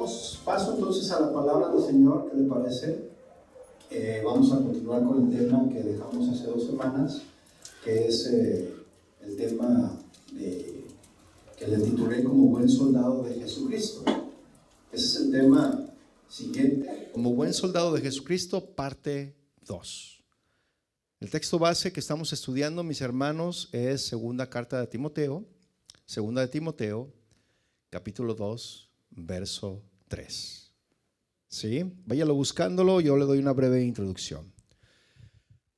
Damos paso entonces a la palabra del Señor. ¿Qué le parece? Vamos a continuar con el tema que dejamos hace 2 semanas, que es el tema que le titulé como buen soldado de Jesucristo. Ese es el tema siguiente. Como buen soldado de Jesucristo, parte 2. El texto base que estamos estudiando, mis hermanos, es segunda carta de Timoteo, segunda de Timoteo, capítulo 2, verso 3. ¿Sí? Váyalo buscándolo, yo le doy una breve introducción.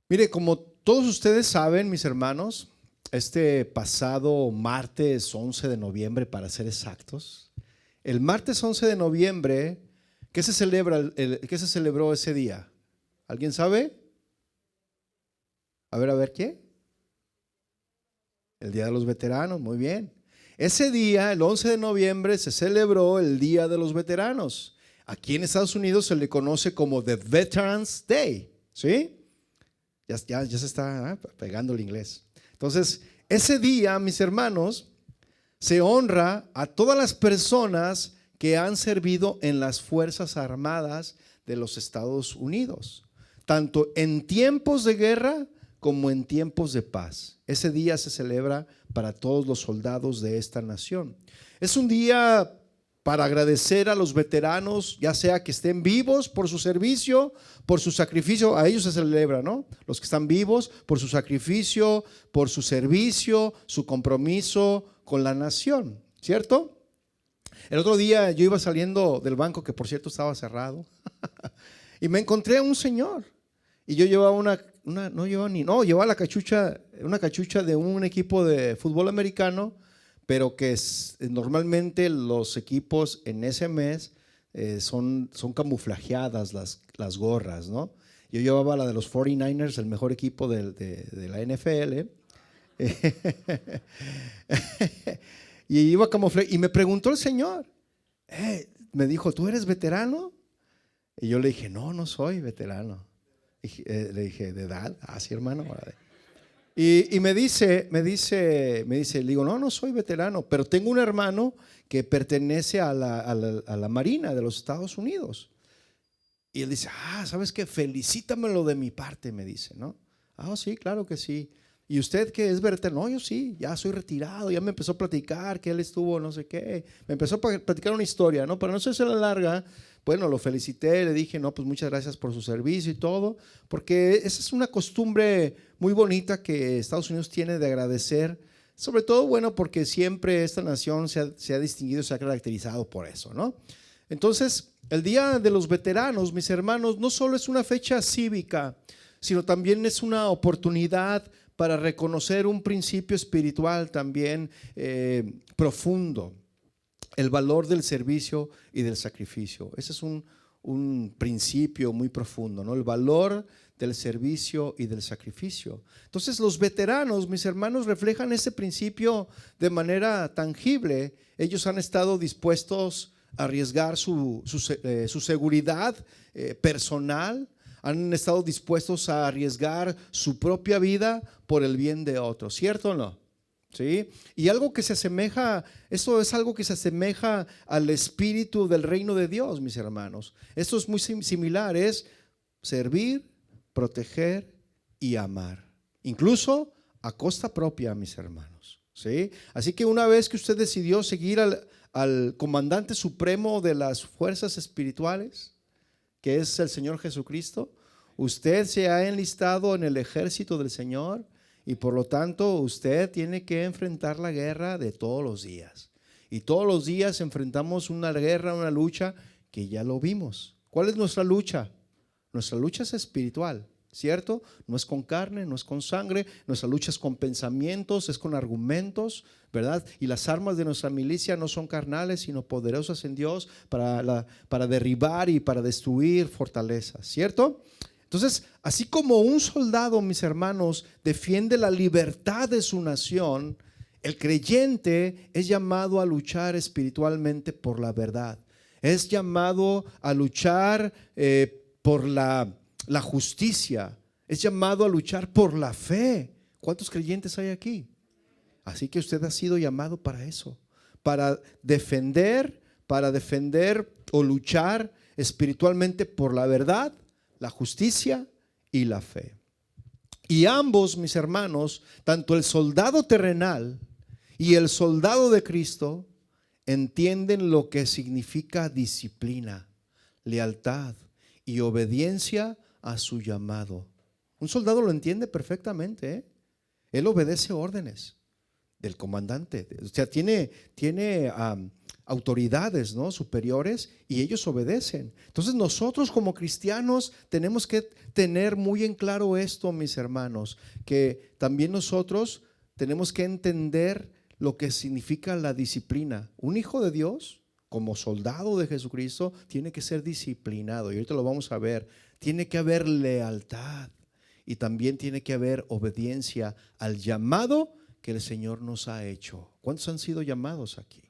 Mire, como todos ustedes saben, mis hermanos, este pasado martes 11 de noviembre, para ser exactos, el martes 11 de noviembre, ¿qué se celebra? ¿Qué se celebró ese día? ¿Alguien sabe? A ver, ¿qué? El Día de los Veteranos, muy bien. Ese día, el 11 de noviembre, se celebró el Día de los Veteranos. Aquí en Estados Unidos se le conoce como The Veterans Day, ¿sí? Ya se está pegando el inglés. Entonces, ese día, mis hermanos, se honra a todas las personas que han servido en las Fuerzas Armadas de los Estados Unidos, tanto en tiempos de guerra como en tiempos de paz. Ese día se celebra para todos los soldados de esta nación. Es un día para agradecer a los veteranos, ya sea que estén vivos por su servicio, por su sacrificio. A ellos se celebra, ¿no? Los que están vivos por su sacrificio, por su servicio, su compromiso con la nación, ¿cierto? El otro día yo iba saliendo del banco, que por cierto estaba cerrado, y me encontré a un señor. Y yo llevaba llevaba la cachucha, una cachucha de un equipo de fútbol americano, pero que normalmente los equipos en ese mes son camuflajeadas las gorras, ¿no? Yo llevaba la de los 49ers, el mejor equipo de la NFL. Y iba camuflajeado. Y me preguntó el señor, me dijo, ¿tú eres veterano? Y yo le dije, no soy veterano. Le dije, ¿de edad? Ah, sí, hermano. Y me dice, le digo, no soy veterano, pero tengo un hermano que pertenece a la Marina de los Estados Unidos. Y él dice, ¿sabes qué? Felicítamelo de mi parte, me dice, ¿no? Sí, claro que sí. ¿Y usted qué es veterano? No, yo sí, ya soy retirado. Ya me empezó a platicar que él estuvo no sé qué. Me empezó a platicar una historia, ¿no? Pero no sé si la larga. Bueno, lo felicité, le dije, no, pues muchas gracias por su servicio y todo, porque esa es una costumbre muy bonita que Estados Unidos tiene de agradecer, sobre todo, bueno, porque siempre esta nación se ha distinguido, se ha caracterizado por eso, ¿no? Entonces, el Día de los Veteranos, mis hermanos, no solo es una fecha cívica, sino también es una oportunidad para reconocer un principio espiritual también profundo. El valor del servicio y del sacrificio. Ese es un principio muy profundo, ¿no? El valor del servicio y del sacrificio. Entonces, los veteranos, mis hermanos, reflejan ese principio de manera tangible. Ellos han estado dispuestos a arriesgar su seguridad personal, han estado dispuestos a arriesgar su propia vida por el bien de otros, ¿cierto o no? ¿Sí? Y algo que se asemeja, esto es algo que se asemeja al espíritu del reino de Dios, mis hermanos. Esto es muy similar, es servir, proteger y amar, incluso a costa propia, mis hermanos. ¿Sí? Así que una vez que usted decidió seguir al comandante supremo de las fuerzas espirituales, que es el Señor Jesucristo, usted se ha enlistado en el ejército del Señor. Y por lo tanto usted tiene que enfrentar la guerra de todos los días. Y todos los días enfrentamos una guerra, una lucha que ya lo vimos. ¿Cuál es nuestra lucha? Nuestra lucha es espiritual, ¿cierto? No es con carne, no es con sangre. Nuestra lucha es con pensamientos, es con argumentos, ¿verdad? Y las armas de nuestra milicia no son carnales, sino poderosas en Dios para derribar y para destruir fortalezas, ¿cierto? Entonces, así como un soldado, mis hermanos, defiende la libertad de su nación, el creyente es llamado a luchar espiritualmente por la verdad. Es llamado a luchar por la justicia. Es llamado a luchar por la fe. ¿Cuántos creyentes hay aquí? Así que usted ha sido llamado para eso, para defender, para defender o luchar espiritualmente por la verdad, la justicia y la fe. Y ambos, mis hermanos, tanto el soldado terrenal y el soldado de Cristo, entienden lo que significa disciplina, lealtad y obediencia a su llamado. Un soldado lo entiende perfectamente, ¿eh? Él obedece órdenes del comandante, o sea, tiene autoridades, ¿no?, superiores, y ellos obedecen. Entonces nosotros como cristianos tenemos que tener muy en claro esto, mis hermanos, que también nosotros tenemos que entender lo que significa la disciplina. Un hijo de Dios, como soldado de Jesucristo, tiene que ser disciplinado, y ahorita lo vamos a ver. Tiene que haber lealtad y también tiene que haber obediencia al llamado que el Señor nos ha hecho. ¿Cuántos han sido llamados aquí?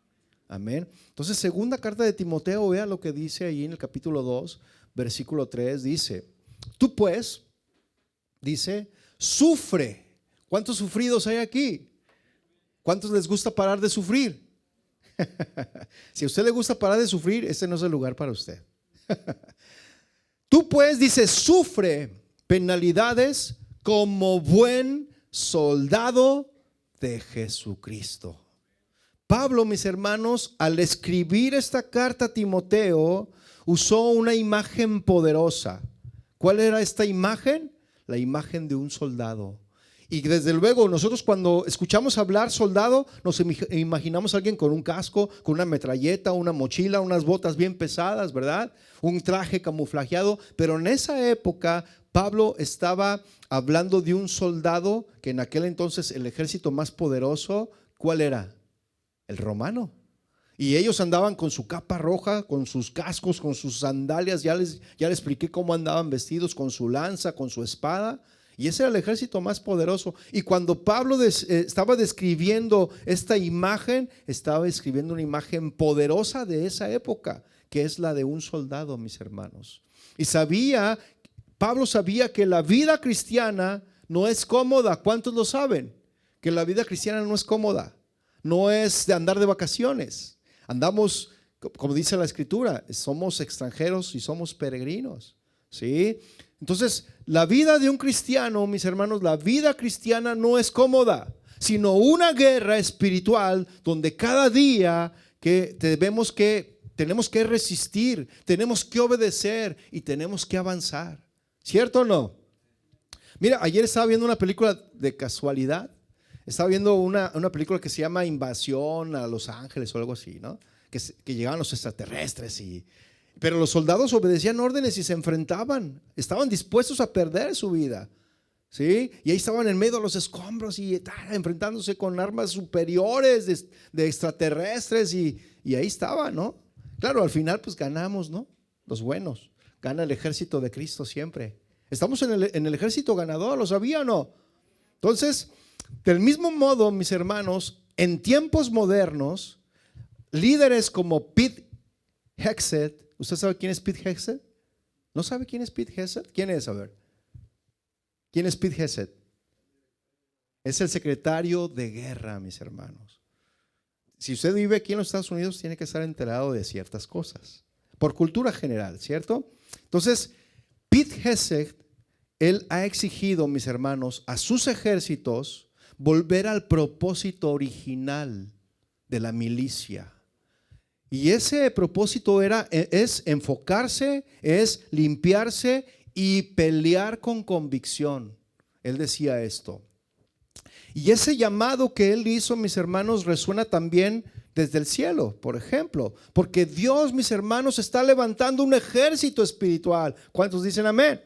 Amén. Entonces, segunda carta de Timoteo, vea lo que dice ahí en el capítulo 2, versículo 3, dice: tú pues, dice, sufre. ¿Cuántos sufridos hay aquí? ¿Cuántos les gusta parar de sufrir? Si a usted le gusta parar de sufrir, este no es el lugar para usted. Tú pues, dice, sufre penalidades como buen soldado de Jesucristo. Pablo, mis hermanos, al escribir esta carta a Timoteo, usó una imagen poderosa. ¿Cuál era esta imagen? La imagen de un soldado. Y desde luego nosotros cuando escuchamos hablar soldado, nos imaginamos a alguien con un casco, con una metralleta, una mochila, unas botas bien pesadas, ¿verdad? Un traje camuflajeado. Pero en esa época Pablo estaba hablando de un soldado que en aquel entonces el ejército más poderoso, ¿cuál era? El romano. Y ellos andaban con su capa roja, con sus cascos, con sus sandalias. Ya les expliqué cómo andaban vestidos, con su lanza, con su espada. Y ese era el ejército más poderoso. Y cuando Pablo estaba describiendo esta imagen, estaba escribiendo una imagen poderosa de esa época, que es la de un soldado, mis hermanos. Y Pablo sabía que la vida cristiana no es cómoda. ¿Cuántos lo saben? Que la vida cristiana no es cómoda. No es de andar de vacaciones. Andamos, como dice la escritura, somos extranjeros y somos peregrinos, ¿sí? Entonces, la vida de un cristiano, mis hermanos, la vida cristiana no es cómoda, sino una guerra espiritual donde cada día tenemos que resistir, tenemos que obedecer y tenemos que avanzar. ¿Cierto o no? Mira, ayer estaba viendo una película de casualidad. Estaba viendo una película que se llama Invasión a Los Ángeles o algo así, ¿no? Que llegaban los extraterrestres pero los soldados obedecían órdenes y se enfrentaban. Estaban dispuestos a perder su vida, ¿sí? Y ahí estaban en medio de los escombros y enfrentándose con armas superiores de extraterrestres y ahí estaban, ¿no? Claro, al final pues ganamos, ¿no? Los buenos. Gana el ejército de Cristo siempre. Estamos en el ejército ganador, ¿lo sabía o no? Entonces, del mismo modo, mis hermanos, en tiempos modernos, líderes como Pete Hegseth, ¿usted sabe quién es Pete Hegseth? ¿No sabe quién es Pete Hegseth? ¿Quién es? A ver. ¿Quién es Pete Hegseth? Es el secretario de guerra, mis hermanos. Si usted vive aquí en los Estados Unidos, tiene que estar enterado de ciertas cosas, por cultura general, ¿cierto? Entonces, Pete Hegseth, él ha exigido, mis hermanos, a sus ejércitos volver al propósito original de la milicia. Y ese propósito es enfocarse, es limpiarse y pelear con convicción. Él decía esto. Y ese llamado que él hizo, mis hermanos, resuena también desde el cielo, por ejemplo, porque Dios, mis hermanos, está levantando un ejército espiritual. ¿Cuántos dicen amén?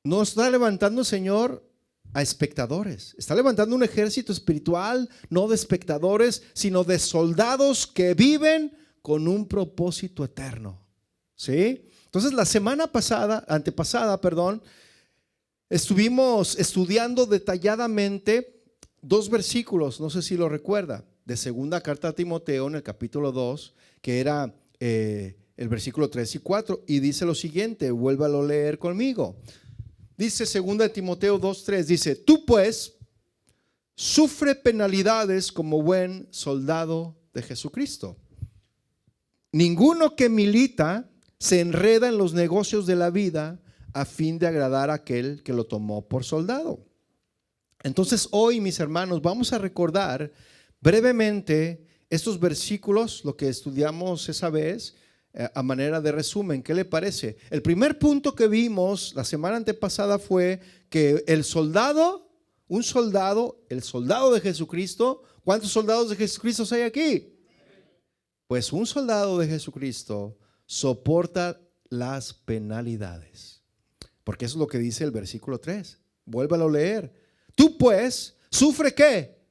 No está levantando el Señor a espectadores, está levantando un ejército espiritual, no de espectadores, sino de soldados que viven con un propósito eterno, ¿sí? Entonces la antepasada, estuvimos estudiando detalladamente 2 versículos, no sé si lo recuerda, de segunda carta a Timoteo en el capítulo 2, que era el versículo 3 y 4, y dice lo siguiente, vuélvalo a leer conmigo. Dice 2 Timoteo 2:3, dice: tú pues sufre penalidades como buen soldado de Jesucristo. ninguno que milita se enreda en los negocios de la vida a fin de agradar a aquel que lo tomó por soldado. Entonces hoy, mis hermanos, vamos a recordar brevemente estos versículos, lo que estudiamos esa vez, a manera de resumen. ¿Qué le parece? El primer punto que vimos la semana antepasada fue que el soldado, el soldado de Jesucristo, ¿cuántos soldados de Jesucristo hay aquí? Pues un soldado de Jesucristo soporta las penalidades. Porque eso es lo que dice el versículo 3. Vuélvalo a leer. Tú pues, ¿sufre qué?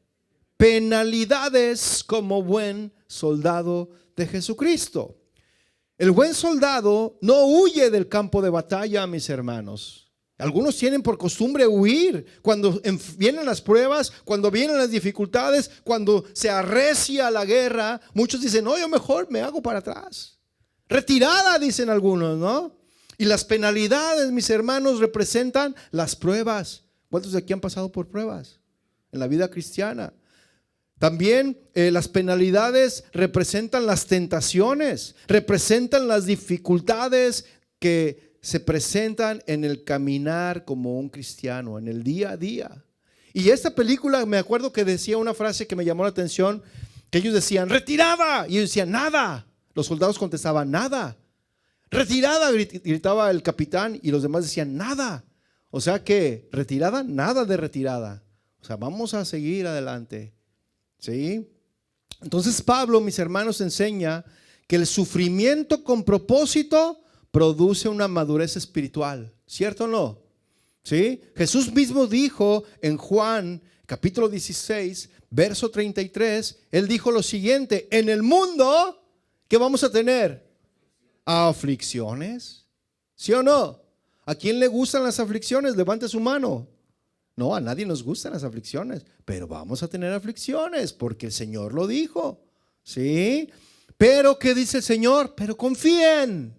Penalidades como buen soldado de Jesucristo. El buen soldado no huye del campo de batalla, mis hermanos. Algunos tienen por costumbre huir cuando vienen las pruebas, cuando vienen las dificultades, cuando se arrecia la guerra. Muchos dicen, no, yo mejor me hago para atrás. Retirada, dicen algunos, ¿no? Y las penalidades, mis hermanos, representan las pruebas. ¿Cuántos de aquí han pasado por pruebas en la vida cristiana? También las penalidades representan las tentaciones, representan las dificultades que se presentan en el caminar como un cristiano, en el día a día. Y esta película, me acuerdo que decía una frase que me llamó la atención, que ellos decían, retirada, y ellos decían, nada. Los soldados contestaban, nada. Retirada, gritaba el capitán, y los demás decían, nada. O sea que, retirada, nada de retirada. O sea, vamos a seguir adelante. ¿Sí? Entonces Pablo, mis hermanos, enseña que el sufrimiento con propósito produce una madurez espiritual. ¿Cierto o no? ¿Sí? Jesús mismo dijo en Juan capítulo 16, verso 33, Él dijo lo siguiente, en el mundo, ¿qué vamos a tener? Aflicciones. ¿Sí o no? ¿A quién le gustan las aflicciones? Levante su mano. No, a nadie nos gustan las aflicciones, pero vamos a tener aflicciones porque el Señor lo dijo, ¿sí? Pero ¿qué dice el Señor? Pero confíen,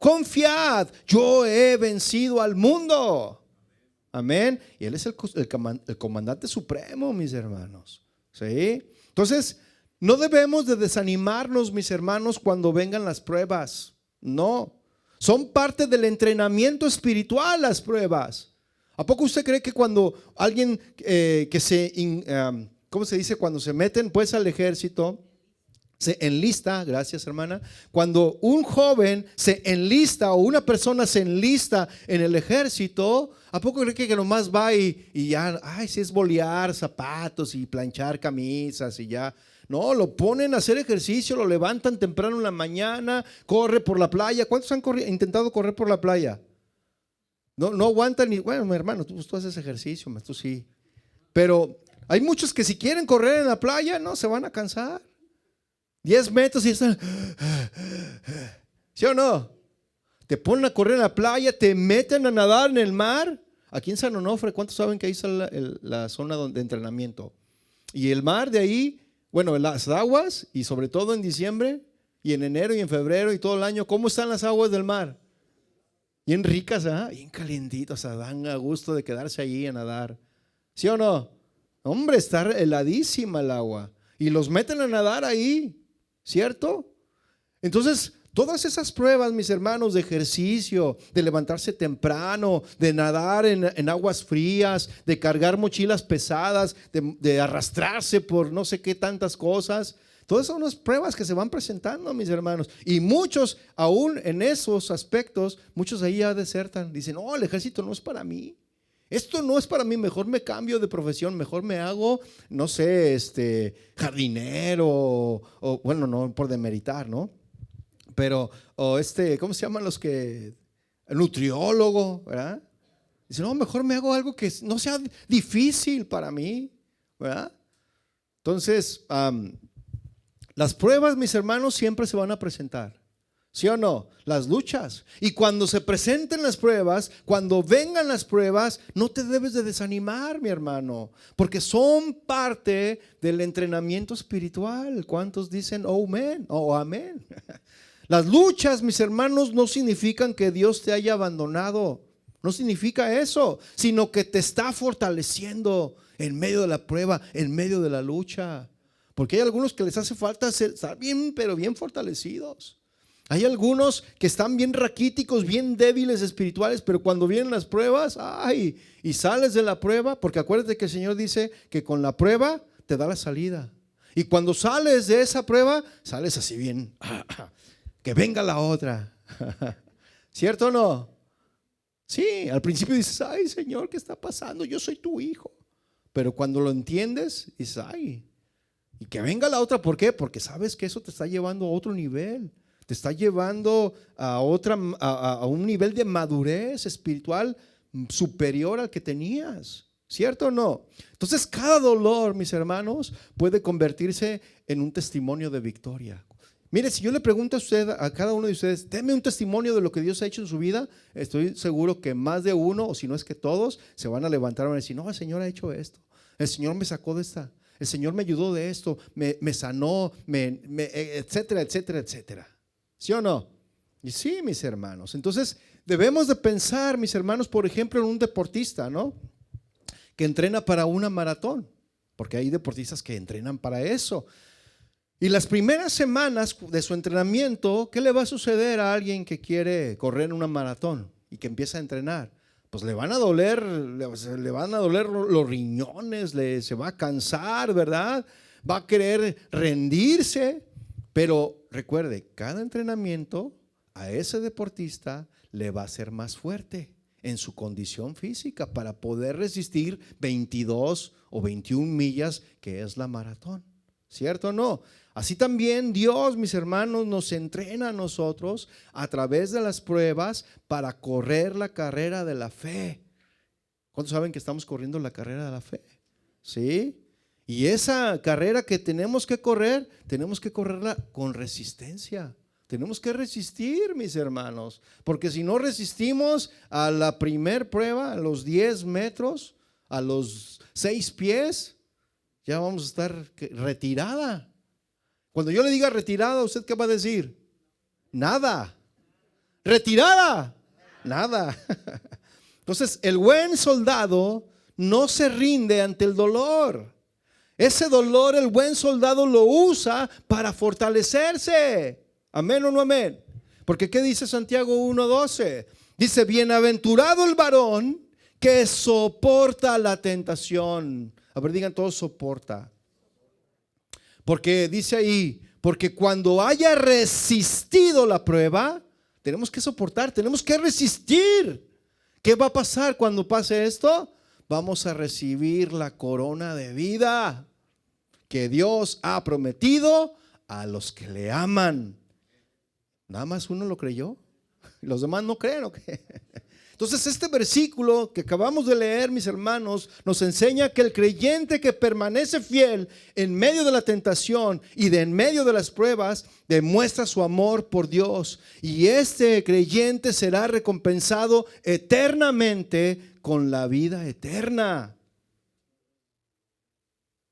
confiad, yo he vencido al mundo. Amén. Y Él es el comandante supremo, mis hermanos, ¿sí? Entonces, no debemos de desanimarnos, mis hermanos, cuando vengan las pruebas. No, son parte del entrenamiento espiritual las pruebas. ¿A poco usted cree que cuando alguien ¿cómo se dice? Cuando se meten pues al ejército, se enlista, gracias hermana, cuando un joven se enlista o una persona se enlista en el ejército, ¿a poco cree que nomás va y ya, ay, si es bolear zapatos y planchar camisas y ya? No, lo ponen a hacer ejercicio, lo levantan temprano en la mañana, corre por la playa. ¿Cuántos han intentado correr por la playa? No aguantan ni, bueno, mi hermano, tú haces ejercicio, tú sí. Pero hay muchos que si quieren correr en la playa, no, se van a cansar. 10 metros y están, ¿sí o no? Te ponen a correr en la playa, te meten a nadar en el mar. Aquí en San Onofre, ¿cuántos saben que ahí está la zona de entrenamiento? Y el mar de ahí, bueno, las aguas, y sobre todo en diciembre, y en enero y en febrero y todo el año, ¿cómo están las aguas del mar? Bien ricas, ¿eh? Bien calientitas, dan a gusto de quedarse ahí a nadar. ¿Sí o no? Hombre, está heladísima el agua. Y los meten a nadar ahí, ¿cierto? Entonces, todas esas pruebas, mis hermanos, de ejercicio, de levantarse temprano, de nadar en aguas frías, de cargar mochilas pesadas, de arrastrarse por no sé qué tantas cosas. Todas son unas pruebas que se van presentando, mis hermanos. Y muchos, aún en esos aspectos, muchos ahí ya desertan. Dicen, no, el ejército no es para mí. Esto no es para mí, mejor me cambio de profesión, mejor me hago, no sé, jardinero, o bueno, no por demeritar, ¿no? Pero, ¿cómo se llaman los que? Nutriólogo, ¿verdad? Dice, no, mejor me hago algo que no sea difícil para mí, ¿verdad? Entonces, las pruebas, mis hermanos, siempre se van a presentar. ¿Sí o no? Las luchas. Y cuando se presenten las pruebas, cuando vengan las pruebas, no te debes de desanimar, mi hermano, porque son parte del entrenamiento espiritual. ¿Cuántos dicen oh, man, oh, amén? Las luchas, mis hermanos, no significan que Dios te haya abandonado. No significa eso, sino que te está fortaleciendo en medio de la prueba, en medio de la lucha. Porque hay algunos que les hace falta estar bien, pero bien fortalecidos. Hay algunos que están bien raquíticos, bien débiles espirituales, pero cuando vienen las pruebas, ay, y sales de la prueba, porque acuérdate que el Señor dice que con la prueba te da la salida. Y cuando sales de esa prueba, sales así bien, que venga la otra. ¿Cierto o no? Sí, al principio dices, ay Señor, ¿qué está pasando? Yo soy tu hijo. Pero cuando lo entiendes, dices, ay, y que venga la otra. ¿Por qué? Porque sabes que eso te está llevando a otro nivel. Te está llevando a un nivel de madurez espiritual superior al que tenías. ¿Cierto o no? Entonces cada dolor, mis hermanos, puede convertirse en un testimonio de victoria. Mire, si yo le pregunto a usted, a cada uno de ustedes, deme un testimonio de lo que Dios ha hecho en su vida, estoy seguro que más de uno, o si no es que todos, se van a levantar y van a decir, no, el Señor ha hecho esto, el Señor me sacó de esta, el Señor me ayudó de esto, me sanó, etcétera, etcétera, etcétera. ¿Sí o no? Y sí, mis hermanos. Entonces debemos de pensar, mis hermanos, por ejemplo, en un deportista, ¿no?, que entrena para una maratón, porque hay deportistas que entrenan para eso. Y las primeras semanas de su entrenamiento, ¿qué le va a suceder a alguien que quiere correr una maratón y que empieza a entrenar? Pues le van a doler los riñones, se va a cansar, ¿verdad? Va a querer rendirse. Pero recuerde, cada entrenamiento a ese deportista le va a hacer más fuerte en su condición física para poder resistir 22 o 21 millas que es la maratón. ¿Cierto o no? Así también Dios, mis hermanos, nos entrena a nosotros a través de las pruebas para correr la carrera de la fe. ¿Cuántos saben que estamos corriendo la carrera de la fe? ¿Sí? Y esa carrera que tenemos que correrla con resistencia. Tenemos que resistir, mis hermanos, porque si no resistimos a la primer prueba, a los 10 metros, a los 6 pies, ya vamos a estar retirada. Cuando yo le diga retirada, ¿usted qué va a decir? Nada. ¿Retirada? Nada. Entonces, el buen soldado no se rinde ante el dolor. Ese dolor, el buen soldado lo usa para fortalecerse. ¿Amén o no amén? Porque ¿qué dice Santiago 1:12? Dice, bienaventurado el varón que soporta la tentación. A ver, digan todos, soporta. Porque dice ahí, porque cuando haya resistido la prueba, tenemos que soportar, tenemos que resistir. ¿Qué va a pasar cuando pase esto? Vamos a recibir la corona de vida que Dios ha prometido a los que le aman. Nada más uno lo creyó, los demás no creen, ¿o qué? Entonces este versículo que acabamos de leer, mis hermanos, nos enseña que el creyente que permanece fiel en medio de la tentación y en medio de las pruebas, demuestra su amor por Dios. Y este creyente será recompensado eternamente con la vida eterna.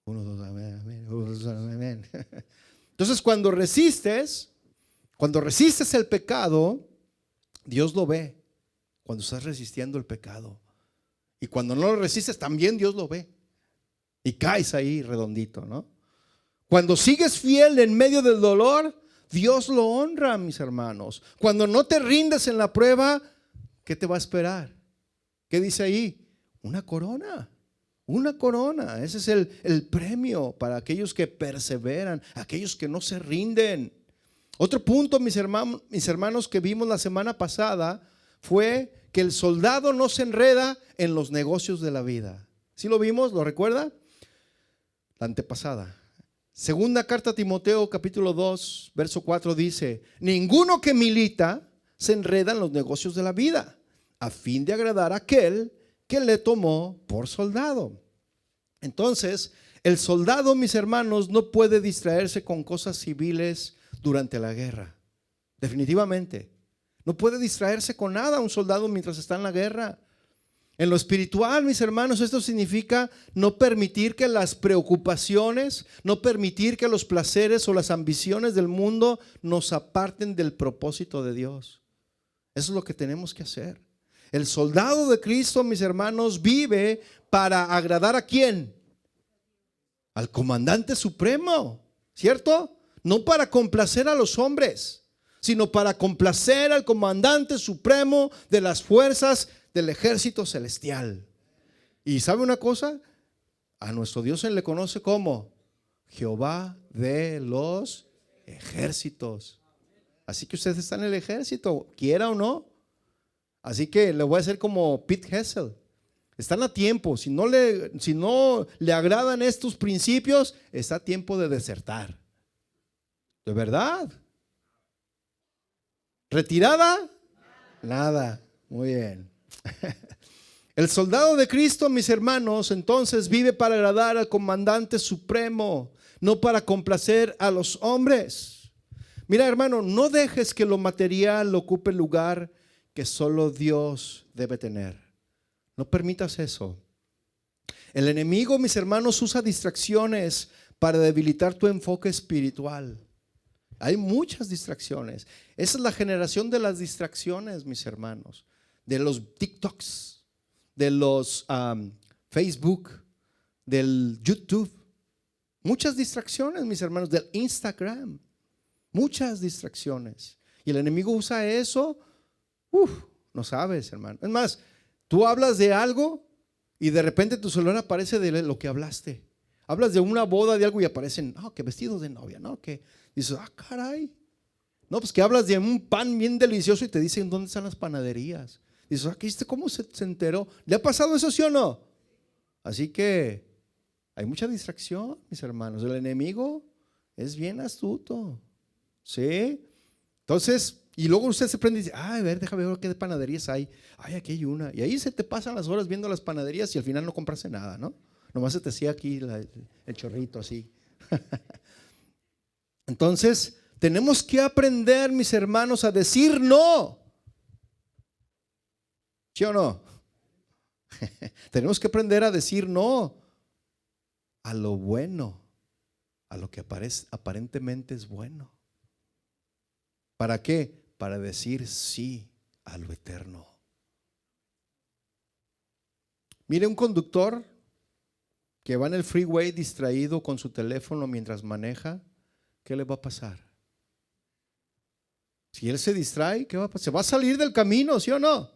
Uno, dos, amén, amén. Uno, dos, amén. Entonces cuando resistes el pecado, Dios lo ve. Cuando estás resistiendo el pecado. Y cuando no lo resistes, también Dios lo ve. Y caes ahí redondito, ¿no? Cuando sigues fiel en medio del dolor, Dios lo honra, mis hermanos. Cuando no te rindes en la prueba, ¿qué te va a esperar? ¿Qué dice ahí? Una corona. Una corona. Ese es el premio para aquellos que perseveran, aquellos que no se rinden. Otro punto, mis hermanos, que vimos la semana pasada fue que el soldado no se enreda en los negocios de la vida. ¿Sí lo vimos? ¿Lo recuerda? La antepasada. Segunda carta a Timoteo, capítulo 2, verso 4 dice: ninguno que milita se enreda en los negocios de la vida, a fin de agradar a aquel que le tomó por soldado. Entonces, el soldado, mis hermanos, no puede distraerse con cosas civiles durante la guerra. Definitivamente. No puede distraerse con nada un soldado mientras está en la guerra. En lo espiritual, mis hermanos, esto significa no permitir que las preocupaciones, no permitir que los placeres o las ambiciones del mundo nos aparten del propósito de Dios. Eso es lo que tenemos que hacer. El soldado de Cristo, mis hermanos, vive para agradar ¿a quién? Al comandante supremo, ¿cierto? No para complacer a los hombres, sino para complacer al comandante supremo de las fuerzas del ejército celestial. ¿Y sabe una cosa? A nuestro Dios se le conoce como Jehová de los ejércitos. Así que usted está en el ejército, quiera o no. Así que le voy a hacer como Pete Hessel. Están a tiempo. Si no le agradan estos principios, está a tiempo de desertar. ¿De verdad? ¿Retirada? Nada. Muy bien. El soldado de Cristo, mis hermanos, entonces vive para agradar al comandante supremo, no para complacer a los hombres. Mira, hermano, no dejes que lo material ocupe el lugar que solo Dios debe tener. No permitas eso. El enemigo, mis hermanos, usa distracciones para debilitar tu enfoque espiritual. Hay muchas distracciones. Esa es la generación de las distracciones, mis hermanos. De los TikToks, de los Facebook, del YouTube. Muchas distracciones, mis hermanos, del Instagram. Muchas distracciones. Y el enemigo usa eso. No sabes, hermano. Es más, tú hablas de algo y de repente tu celular aparece de lo que hablaste. Hablas de una boda de algo y aparecen, que vestidos de novia, ¿no? Que dices, caray. No, pues que hablas de un pan bien delicioso y te dicen dónde están las panaderías. Dices, ¿viste cómo se enteró? ¿Le ha pasado eso, sí o no? Así que hay mucha distracción, mis hermanos. El enemigo es bien astuto. ¿Sí? Entonces, y luego usted se prende y dice, a ver, déjame ver qué panaderías hay. Ay, aquí hay una. Y ahí se te pasan las horas viendo las panaderías y al final no compraste nada, ¿no? Nomás se te hacía aquí el chorrito así. Entonces, tenemos que aprender, mis hermanos, a decir no. ¿Sí o no? Tenemos que aprender a decir no a lo bueno, a lo que aparentemente es bueno. ¿Para qué? Para decir sí a lo eterno. Mire, un conductor que va en el freeway distraído con su teléfono mientras maneja, ¿qué le va a pasar? Si él se distrae, ¿qué va a pasar? Se va a salir del camino, ¿sí o no?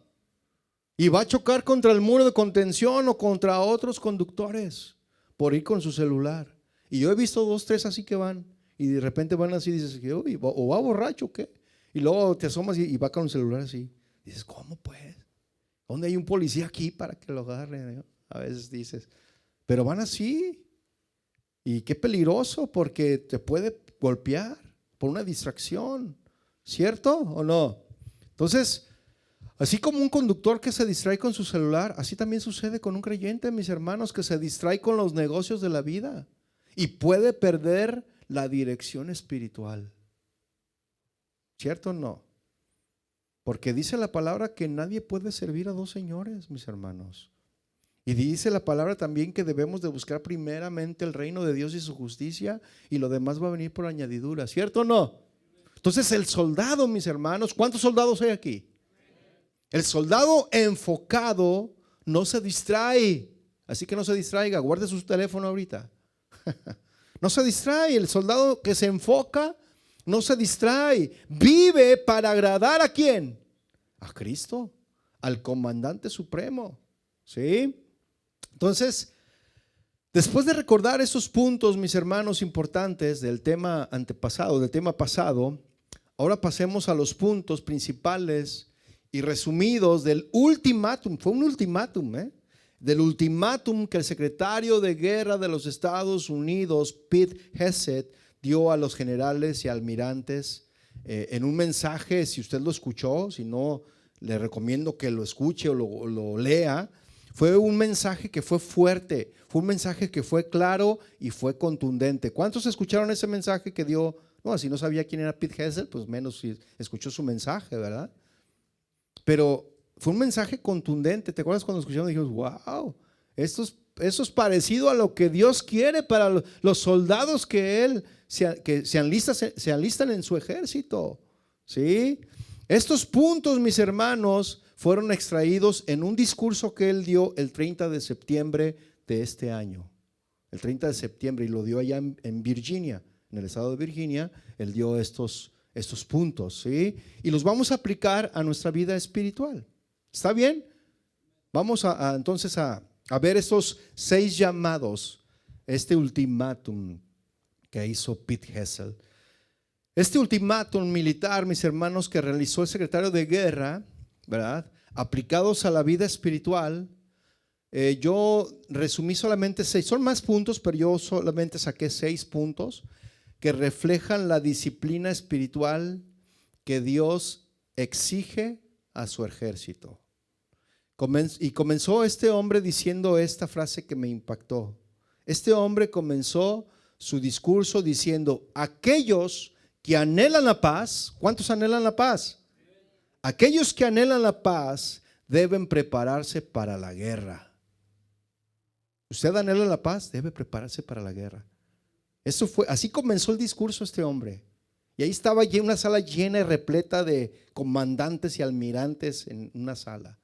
Y va a chocar contra el muro de contención o contra otros conductores por ir con su celular. Y yo he visto 2, 3 así que van y de repente van así y dices, o va borracho o qué. Y luego te asomas y va con el celular así. Dices, ¿cómo pues? ¿Dónde hay un policía aquí para que lo agarre? A veces dices, pero van así. Y qué peligroso, porque te puede golpear por una distracción. ¿Cierto o no? Entonces, así como un conductor que se distrae con su celular, así también sucede con un creyente, mis hermanos, que se distrae con los negocios de la vida y puede perder la dirección espiritual. ¿Cierto o no? Porque dice la palabra que nadie puede servir a 2 señores, mis hermanos. Y dice la palabra también que debemos de buscar primeramente el reino de Dios y su justicia, y lo demás va a venir por añadidura. ¿Cierto o no? Entonces el soldado, mis hermanos, ¿cuántos soldados hay aquí? El soldado enfocado no se distrae. Así que no se distraiga, guarde su teléfono ahorita. No se distrae. El soldado que se enfoca no se distrae. Vive para agradar ¿a quién? A Cristo, al comandante supremo. ¿Sí? Entonces, después de recordar esos puntos, mis hermanos, importantes del tema antepasado, del tema pasado, ahora pasemos a los puntos principales y resumidos del ultimátum. Fue un ultimátum, del ultimátum que el secretario de guerra de los Estados Unidos, Pete Hegseth, dio a los generales y almirantes en un mensaje. Si usted lo escuchó, si no, le recomiendo que lo escuche o lo lea. Fue un mensaje que fue fuerte, fue un mensaje que fue claro y fue contundente. ¿Cuántos escucharon ese mensaje que dio? No, si no sabía quién era Pete Hegseth, pues menos si escuchó su mensaje, ¿verdad? Pero fue un mensaje contundente. ¿Te acuerdas cuando escuchamos y dijimos, wow, esto es parecido a lo que Dios quiere para los soldados que se alistan en su ejército? ¿Sí? Estos puntos, mis hermanos, fueron extraídos en un discurso que él dio el 30 de septiembre de este año. El 30 de septiembre, y lo dio allá en Virginia, en el estado de Virginia. Él dio estos estos puntos, ¿sí? Y los vamos a aplicar a nuestra vida espiritual. ¿Está bien? Vamos entonces a ver estos 6 llamados, este ultimátum que hizo Pete Hessel. Este ultimátum militar, mis hermanos, que realizó el secretario de guerra, ¿verdad? Aplicados a la vida espiritual, yo resumí solamente 6, son más puntos, pero yo solamente saqué 6 puntos que reflejan la disciplina espiritual que Dios exige a su ejército. Y comenzó este hombre diciendo esta frase que me impactó. Este hombre comenzó su discurso diciendo: aquellos que anhelan la paz, ¿cuántos anhelan la paz? Aquellos que anhelan la paz deben prepararse para la guerra. ¿Usted anhela la paz? Debe prepararse para la guerra. Eso fue, así comenzó el discurso este hombre. Y ahí estaba una sala llena y repleta de comandantes y almirantes en una sala.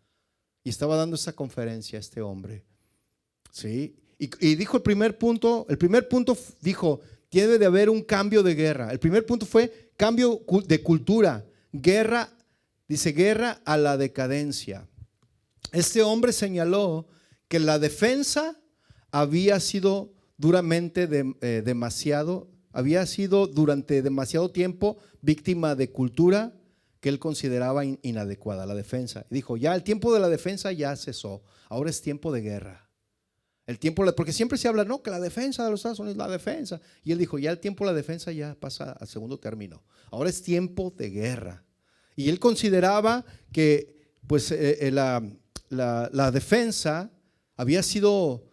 Y estaba dando esa conferencia este hombre. ¿Sí? Y dijo el primer punto dijo: debe de haber un cambio de guerra. El primer punto fue cambio de cultura. Guerra, dice, guerra a la decadencia. Este hombre señaló que la defensa había sido durante demasiado tiempo víctima de cultura que él consideraba inadecuada, la defensa. Y dijo: ya el tiempo de la defensa ya cesó, ahora es tiempo de guerra. Porque siempre se habla, no, que la defensa de los Estados Unidos, la defensa. Y él dijo: ya el tiempo de la defensa ya pasa al segundo término, ahora es tiempo de guerra. Y él consideraba que pues la defensa había sido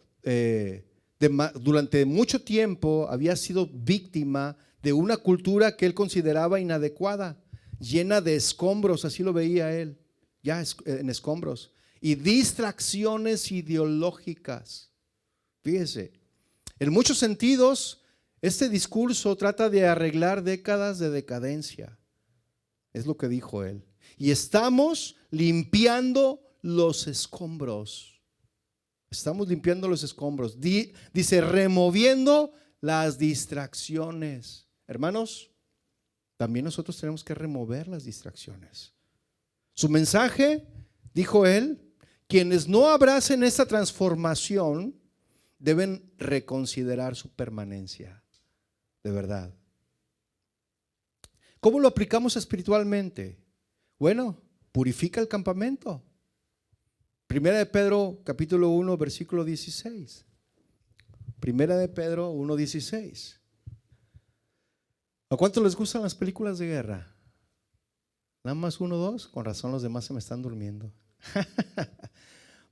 durante mucho tiempo había sido víctima de una cultura que él consideraba inadecuada, llena de escombros, así lo veía él, ya en escombros, y distracciones ideológicas. Fíjese, en muchos sentidos este discurso trata de arreglar décadas de decadencia, es lo que dijo él. Y estamos limpiando los escombros. Estamos limpiando los escombros. Dice, removiendo las distracciones. Hermanos, también nosotros tenemos que remover las distracciones. Su mensaje, dijo él, quienes no abracen esta transformación deben reconsiderar su permanencia. De verdad. ¿Cómo lo aplicamos espiritualmente? Bueno, purifica el campamento. Primera de Pedro, capítulo 1, versículo 16. Primera de Pedro 1, 16. ¿A cuántos les gustan las películas de guerra? Nada más 1, 2. Con razón los demás se me están durmiendo.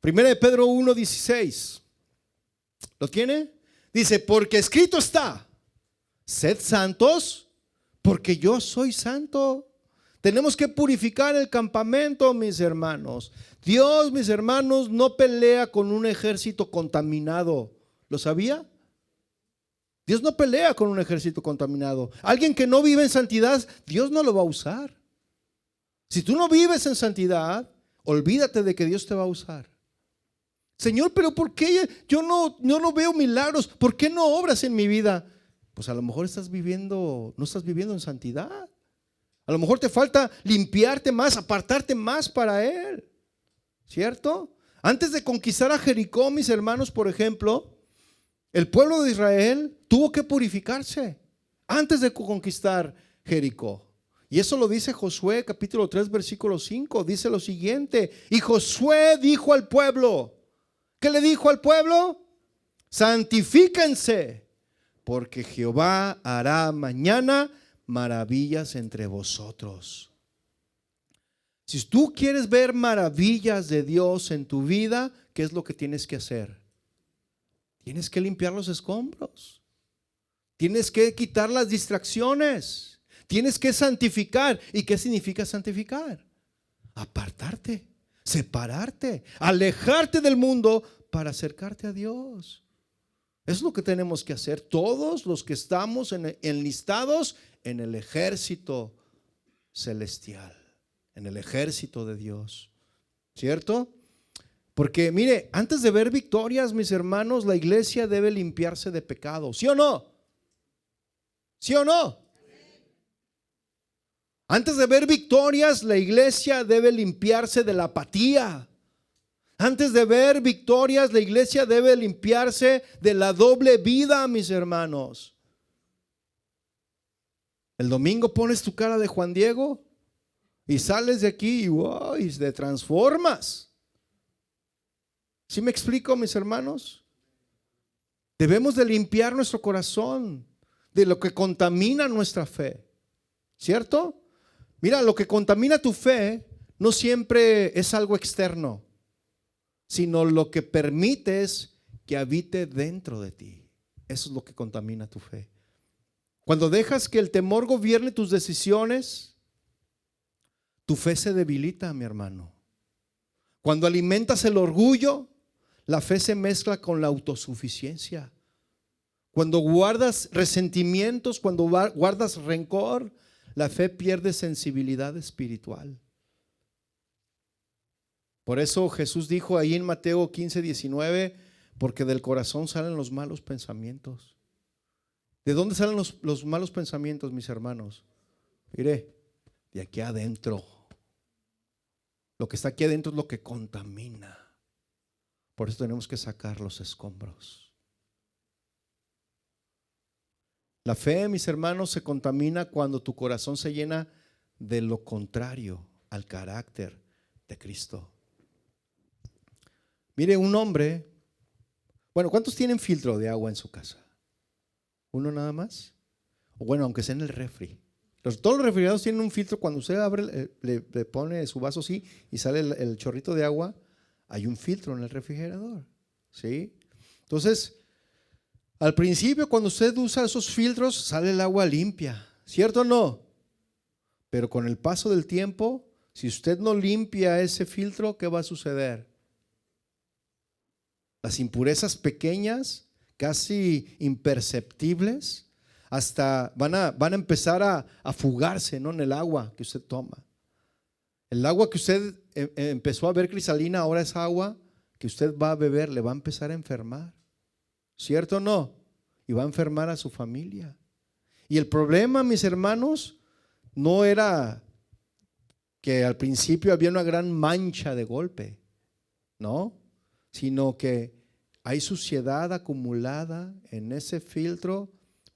Primera de Pedro 1, 16. ¿Lo tiene? Dice, porque escrito está: sed santos, porque yo soy santo. Tenemos que purificar el campamento, mis hermanos. Dios, mis hermanos, no pelea con un ejército contaminado. ¿Lo sabía? Dios no pelea con un ejército contaminado. Alguien que no vive en santidad, Dios no lo va a usar. Si tú no vives en santidad, olvídate de que Dios te va a usar. Señor, pero ¿por qué yo no veo milagros? ¿Por qué no obras en mi vida? Pues a lo mejor no estás viviendo en santidad. A lo mejor te falta limpiarte más, apartarte más para Él. ¿Cierto? Antes de conquistar a Jericó, mis hermanos, por ejemplo, el pueblo de Israel tuvo que purificarse antes de conquistar Jericó. Y eso lo dice Josué capítulo 3 versículo 5. Dice lo siguiente: y Josué dijo al pueblo, ¿qué le dijo al pueblo? Santifíquense, porque Jehová hará mañana maravillas entre vosotros. Si tú quieres ver maravillas de Dios en tu vida, ¿qué es lo que tienes que hacer? Tienes que limpiar los escombros. Tienes que quitar las distracciones. Tienes que santificar. ¿Y qué significa santificar? Apartarte, separarte, alejarte del mundo para acercarte a Dios. Es lo que tenemos que hacer todos los que estamos enlistados en el ejército celestial, en el ejército de Dios, ¿cierto? Porque mire, antes de ver victorias, mis hermanos, la iglesia debe limpiarse de pecado, ¿sí o no? ¿Sí o no? Antes de ver victorias, la iglesia debe limpiarse de la apatía. Antes de ver victorias, la iglesia debe limpiarse de la doble vida, mis hermanos. El domingo pones tu cara de Juan Diego y sales de aquí y wow, y te transformas. ¿Sí me explico, mis hermanos? Debemos de limpiar nuestro corazón de lo que contamina nuestra fe, ¿cierto? Mira, lo que contamina tu fe no siempre es algo externo, sino lo que permites que habite dentro de ti. Eso es lo que contamina tu fe. Cuando dejas que el temor gobierne tus decisiones, tu fe se debilita, mi hermano. Cuando alimentas el orgullo, la fe se mezcla con la autosuficiencia. Cuando guardas resentimientos, cuando guardas rencor, la fe pierde sensibilidad espiritual. Por eso Jesús dijo ahí en Mateo 15:19, porque del corazón salen los malos pensamientos. ¿De dónde salen los malos pensamientos, mis hermanos? Mire, de aquí adentro. Lo que está aquí adentro es lo que contamina. Por eso tenemos que sacar los escombros. La fe, mis hermanos, se contamina cuando tu corazón se llena de lo contrario al carácter de Cristo. Mire, un hombre, bueno, ¿cuántos tienen filtro de agua en su casa? ¿Uno nada más? O bueno, aunque sea en el refri. Todos los refrigerados tienen un filtro. Cuando usted abre, le pone su vaso así y sale el chorrito de agua, hay un filtro en el refrigerador, ¿sí? Entonces, al principio cuando usted usa esos filtros, sale el agua limpia, ¿cierto o no? Pero con el paso del tiempo, si usted no limpia ese filtro, ¿qué va a suceder? Las impurezas pequeñas, casi imperceptibles, hasta van a empezar a fugarse, ¿no? En el agua que usted toma. El agua que usted empezó a ver cristalina, ahora es agua que usted va a beber, le va a empezar a enfermar, ¿cierto o no? Y va a enfermar a su familia. Y el problema, mis hermanos, no era que al principio había una gran mancha de golpe, ¿no? Sino que hay suciedad acumulada en ese filtro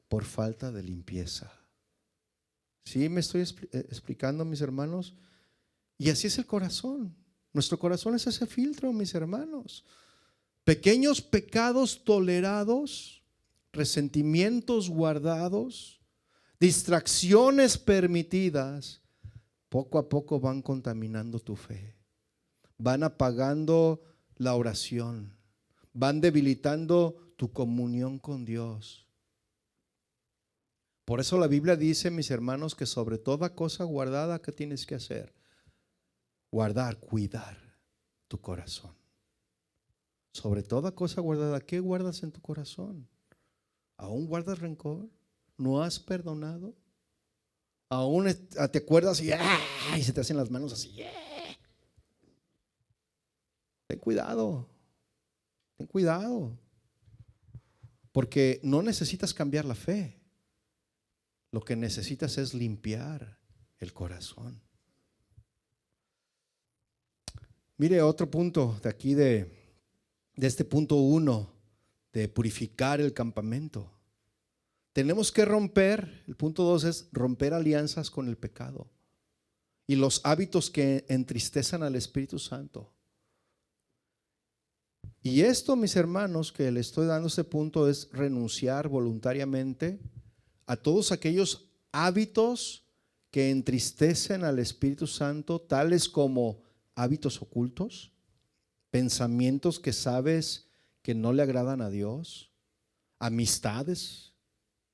por falta de limpieza. ¿Sí me estoy explicando, mis hermanos? Y así es el corazón. Nuestro corazón es ese filtro, mis hermanos. Pequeños pecados tolerados, resentimientos guardados, distracciones permitidas, poco a poco van contaminando tu fe. Van apagando la oración. Van debilitando tu comunión con Dios. Por eso la Biblia dice, mis hermanos, que sobre toda cosa guardada, ¿qué tienes que hacer? Guardar, cuidar tu corazón. Sobre toda cosa guardada, ¿qué guardas en tu corazón? ¿Aún guardas rencor? ¿No has perdonado? ¿Aún te acuerdas y se te hacen las manos así? Ten cuidado, ten cuidado. Porque no necesitas cambiar la fe. Lo que necesitas es limpiar el corazón. Mire otro punto de aquí de este punto 1 de purificar el campamento. Tenemos que romper, el punto 2 es romper alianzas con el pecado y los hábitos que entristezan al Espíritu Santo. Y esto, mis hermanos, que le estoy dando este punto es renunciar voluntariamente a todos aquellos hábitos que entristecen al Espíritu Santo, tales como hábitos ocultos, pensamientos que sabes que no le agradan a Dios, amistades,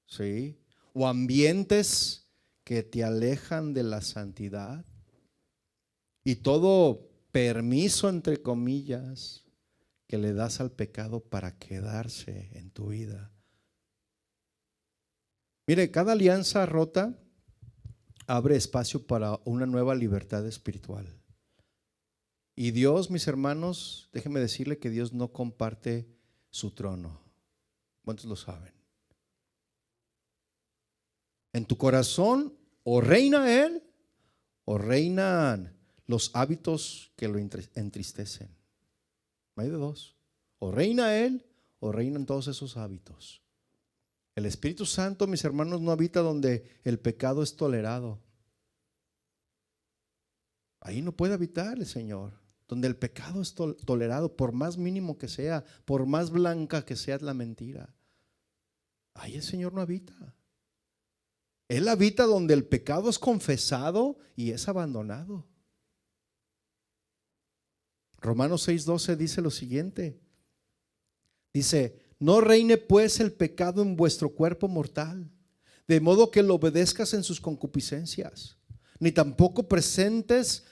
¿sí? O ambientes que te alejan de la santidad y todo permiso, entre comillas, que le das al pecado para quedarse en tu vida. Mire, cada alianza rota abre espacio para una nueva libertad espiritual. Y Dios, mis hermanos, déjenme decirle que Dios no comparte su trono. ¿Cuántos lo saben? En tu corazón o reina Él o reinan los hábitos que lo entristecen. No hay de dos. O reina Él o reinan todos esos hábitos. El Espíritu Santo, mis hermanos, no habita donde el pecado es tolerado. Ahí no puede habitar el Señor. Donde el pecado es tolerado, por más mínimo que sea, por más blanca que sea la mentira. Ahí el Señor no habita. Él habita donde el pecado es confesado y es abandonado. Romanos 6:12 dice lo siguiente. Dice: no reine pues el pecado en vuestro cuerpo mortal, de modo que lo obedezcas en sus concupiscencias, ni tampoco presentes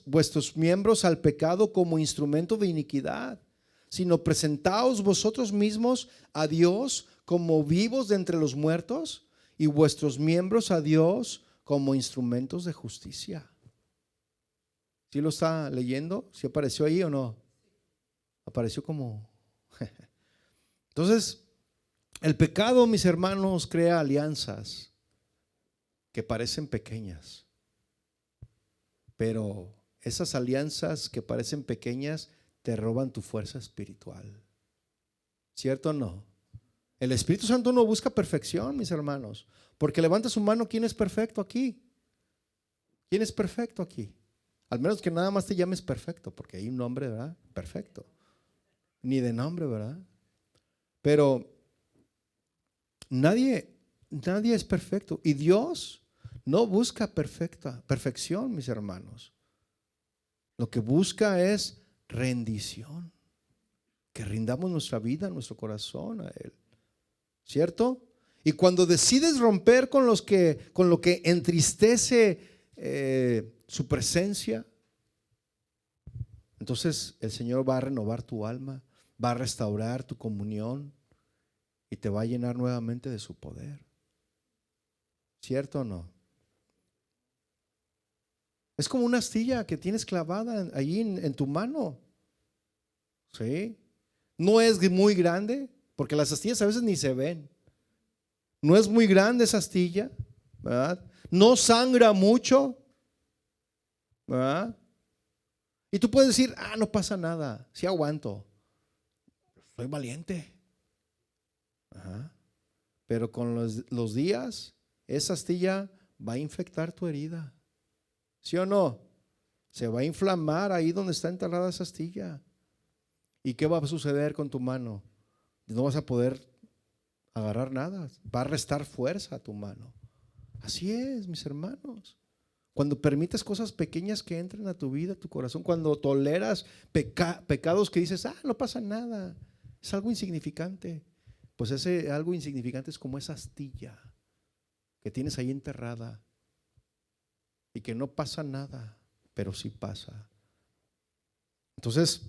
vuestros miembros al pecado como instrumento de iniquidad, sino presentaos vosotros mismos a Dios como vivos de entre los muertos y vuestros miembros a Dios como instrumentos de justicia. ¿Sí lo está leyendo? ¿Sí apareció ahí o no? Apareció como... Entonces, el pecado, mis hermanos, crea alianzas que parecen pequeñas, pero esas alianzas que parecen pequeñas te roban tu fuerza espiritual. ¿Cierto o no? El Espíritu Santo no busca perfección, mis hermanos, porque levanta su mano. ¿Quién es perfecto aquí? ¿Quién es perfecto aquí? Al menos que nada más te llames perfecto, porque hay un nombre, ¿verdad? Perfecto. Ni de nombre, ¿verdad? Pero nadie es perfecto. Y Dios no busca perfección, mis hermanos. Lo que busca es rendición. Que rindamos nuestra vida, nuestro corazón a Él. ¿Cierto? Y cuando decides romper con lo que entristece su presencia, entonces el Señor va a renovar tu alma, va a restaurar tu comunión y te va a llenar nuevamente de su poder. ¿Cierto o no? Es como una astilla que tienes clavada allí en tu mano. ¿Sí? No es muy grande, porque las astillas a veces ni se ven. No es muy grande esa astilla, ¿verdad? No sangra mucho, ¿verdad? Y tú puedes decir: no pasa nada, sí aguanto, soy valiente. Ajá. Pero con los días, esa astilla va a infectar tu herida. ¿Sí o no? Se va a inflamar ahí donde está enterrada esa astilla. ¿Y qué va a suceder con tu mano? No vas a poder agarrar nada. Va a restar fuerza a tu mano. Así es, mis hermanos. Cuando permites cosas pequeñas que entren a tu vida, a tu corazón, cuando toleras pecados que dices: no pasa nada, es algo insignificante. Pues ese algo insignificante es como esa astilla que tienes ahí enterrada y que no pasa nada, pero sí pasa. Entonces,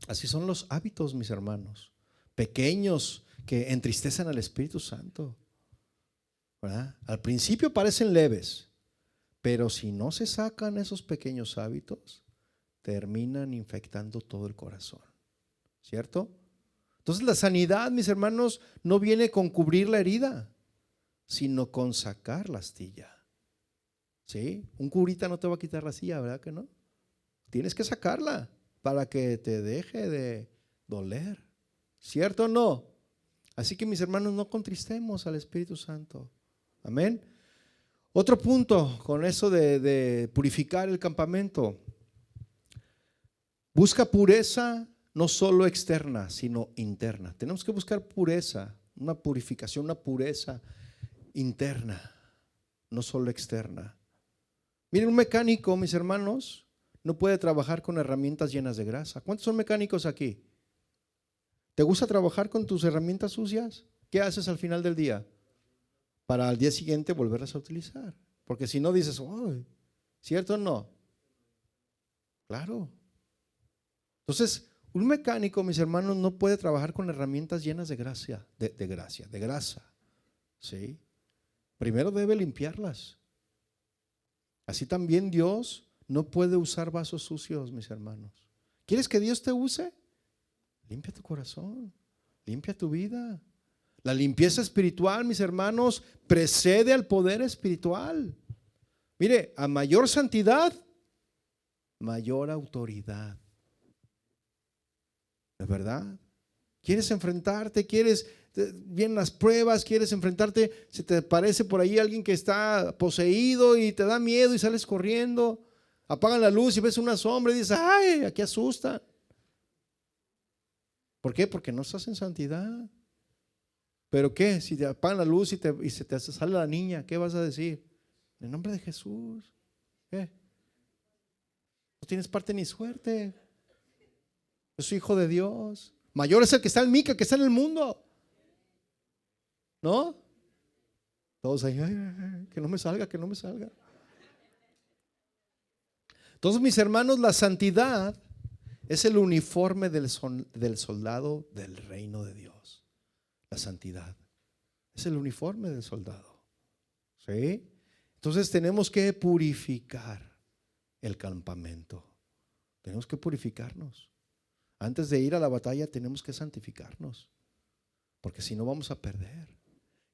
así son los hábitos, mis hermanos, pequeños que entristecen al Espíritu Santo, ¿verdad? Al principio parecen leves, pero si no se sacan esos pequeños hábitos, terminan infectando todo el corazón. ¿Cierto? Entonces la sanidad, mis hermanos, no viene con cubrir la herida, sino con sacar la astilla. ¿Sí? Un curita no te va a quitar la astilla, ¿verdad que no? Tienes que sacarla para que te deje de doler. ¿Cierto o no? Así que, mis hermanos, no contristemos al Espíritu Santo. Amén. Otro punto con eso de purificar el campamento. Busca pureza no solo externa, sino interna. Tenemos que buscar pureza, una purificación, una pureza interna, no solo externa. Miren, un mecánico, mis hermanos, no puede trabajar con herramientas llenas de grasa. ¿Cuántos son mecánicos aquí? ¿Te gusta trabajar con tus herramientas sucias? ¿Qué haces al final del día? Para al día siguiente volverlas a utilizar. Porque si no dices: ¿cierto o no? Claro. Entonces, un mecánico, mis hermanos, no puede trabajar con herramientas llenas de grasa, de grasa. ¿Sí? Primero debe limpiarlas. Así también Dios no puede usar vasos sucios, mis hermanos. ¿Quieres que Dios te use? Limpia tu corazón, limpia tu vida. La limpieza espiritual, mis hermanos, precede al poder espiritual. Mire, a mayor santidad, mayor autoridad. ¿Es verdad? ¿Quieres enfrentarte? Vienen las pruebas, quieres enfrentarte, se te parece por ahí alguien que está poseído y te da miedo y sales corriendo, apagan la luz y ves una sombra y dices, ay, aquí asusta. ¿Por qué? Porque no estás en santidad. ¿Pero qué? Si te apagan la luz y se te sale la niña, ¿qué vas a decir? En el nombre de Jesús. ¿Qué? No tienes parte ni suerte. Yo soy hijo de Dios. Mayor es el que está en mí que el que está en el mundo. ¿No? Todos ahí, ay, ay, ay, que no me salga, que no me salga. Entonces, mis hermanos, la santidad es el uniforme del soldado del reino de Dios. La santidad es el uniforme del soldado. ¿Sí? Entonces tenemos que purificar el campamento. Tenemos que purificarnos. Antes de ir a la batalla tenemos que santificarnos, porque si no vamos a perder.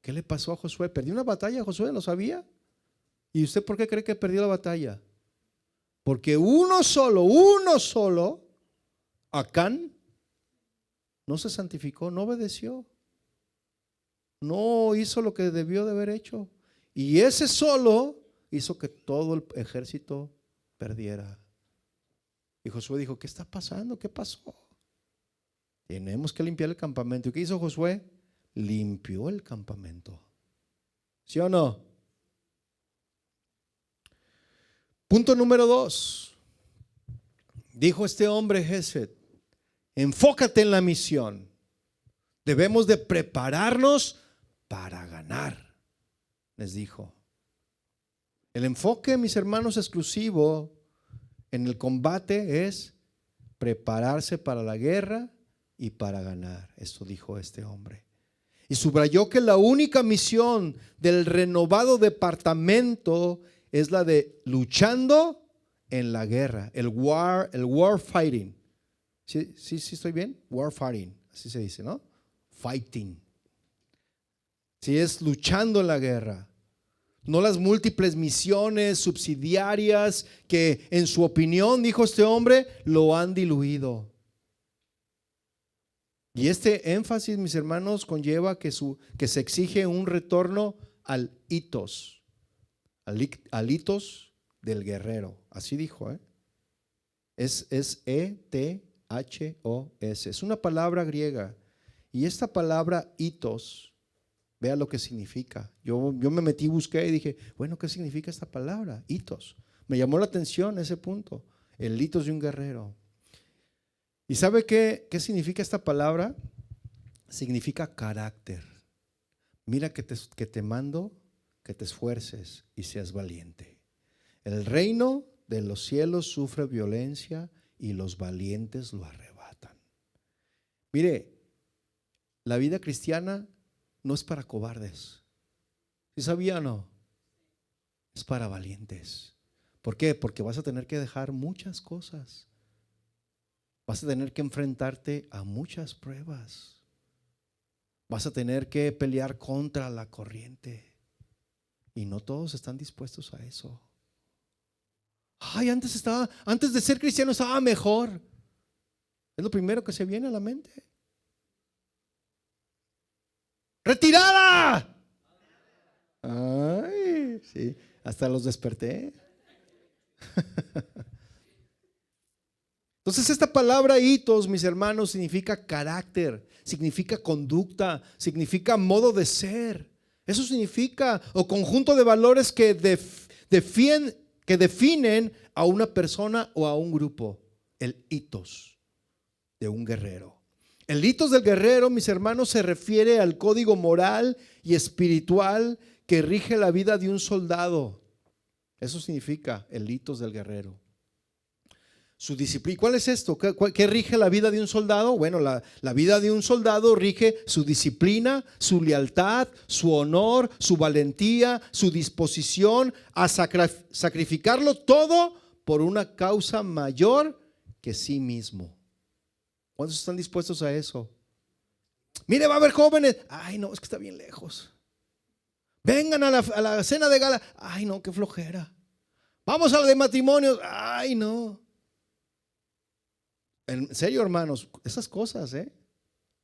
¿Qué le pasó a Josué? ¿Perdió una batalla Josué? ¿Lo sabía? ¿Y usted por qué cree que perdió la batalla? Porque uno solo, Acán, no se santificó, no obedeció, no hizo lo que debió de haber hecho. Y ese solo hizo que todo el ejército perdiera. Y Josué dijo, ¿qué está pasando? ¿Qué pasó? Tenemos que limpiar el campamento. ¿Y qué hizo Josué? Limpió el campamento. ¿Sí o no? Punto número 2. Dijo este hombre Gesed, enfócate en la misión. Debemos de prepararnos para ganar, les dijo. El enfoque, mis hermanos, exclusivo en el combate es prepararse para la guerra y para ganar. Esto dijo este hombre. Y subrayó que la única misión del renovado departamento es la de luchando en la guerra, el war fighting. ¿Sí estoy bien? War fighting, así se dice, ¿no? Fighting. Sí, es luchando en la guerra. No las múltiples misiones subsidiarias que en su opinión, dijo este hombre, lo han diluido. Y este énfasis, mis hermanos, conlleva que se exige un retorno al hitos, al hitos del guerrero. Así dijo, ¿eh? Es E-T-H-O-S. Es una palabra griega. Y esta palabra hitos, vea lo que significa. Yo me metí, busqué y dije, bueno, ¿qué significa esta palabra? Hitos. Me llamó la atención ese punto. El hitos de un guerrero. ¿Y sabe qué significa esta palabra? Significa carácter. Mira que te mando que te esfuerces y seas valiente. El reino de los cielos sufre violencia y los valientes lo arrebatan. Mire, la vida cristiana no es para cobardes. ¿Sí sabía o no? Es para valientes. ¿Por qué? Porque vas a tener que dejar muchas cosas. Vas a tener que enfrentarte a muchas pruebas. Vas a tener que pelear contra la corriente. Y no todos están dispuestos a eso. Ay, antes de ser cristiano estaba mejor. Es lo primero que se viene a la mente. ¡Retirada! Ay, sí, hasta los desperté. Entonces esta palabra hitos, mis hermanos, significa carácter, significa conducta, significa modo de ser. Eso significa, o conjunto de valores que definen a una persona o a un grupo. El hitos de un guerrero. El hitos del guerrero, mis hermanos, se refiere al código moral y espiritual que rige la vida de un soldado. Eso significa el hitos del guerrero. Su disciplina. ¿Cuál es esto? ¿Qué rige la vida de un soldado? Bueno, la vida de un soldado rige su disciplina, su lealtad, su honor, su valentía, su disposición a sacrificarlo todo por una causa mayor que sí mismo. ¿Cuántos están dispuestos a eso? Mire, va a haber jóvenes. Ay, no, es que está bien lejos. Vengan a la cena de gala. Ay, no, qué flojera. Vamos a la de matrimonios. Ay, no. En serio, hermanos, esas cosas,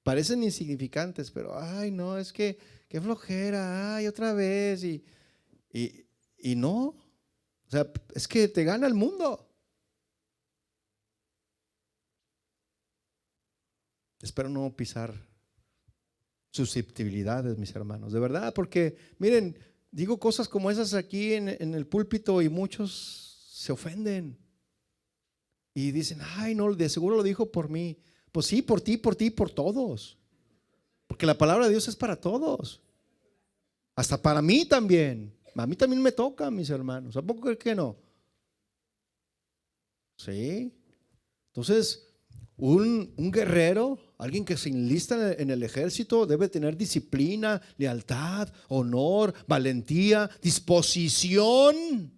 parecen insignificantes, pero ay, no, es que qué flojera, ay, otra vez. Y no, o sea, es que te gana el mundo. Espero no pisar susceptibilidades, mis hermanos, de verdad, porque miren, digo cosas como esas aquí en el púlpito y muchos se ofenden y dicen, ay, no, de seguro lo dijo por mí. Pues sí, por ti, por ti, por todos, porque la palabra de Dios es para todos, hasta para mí también. A mí también me toca, mis hermanos. ¿A poco creen que no? Sí. Entonces, un guerrero, alguien que se enlista en el ejército, debe tener disciplina, lealtad, honor, valentía, disposición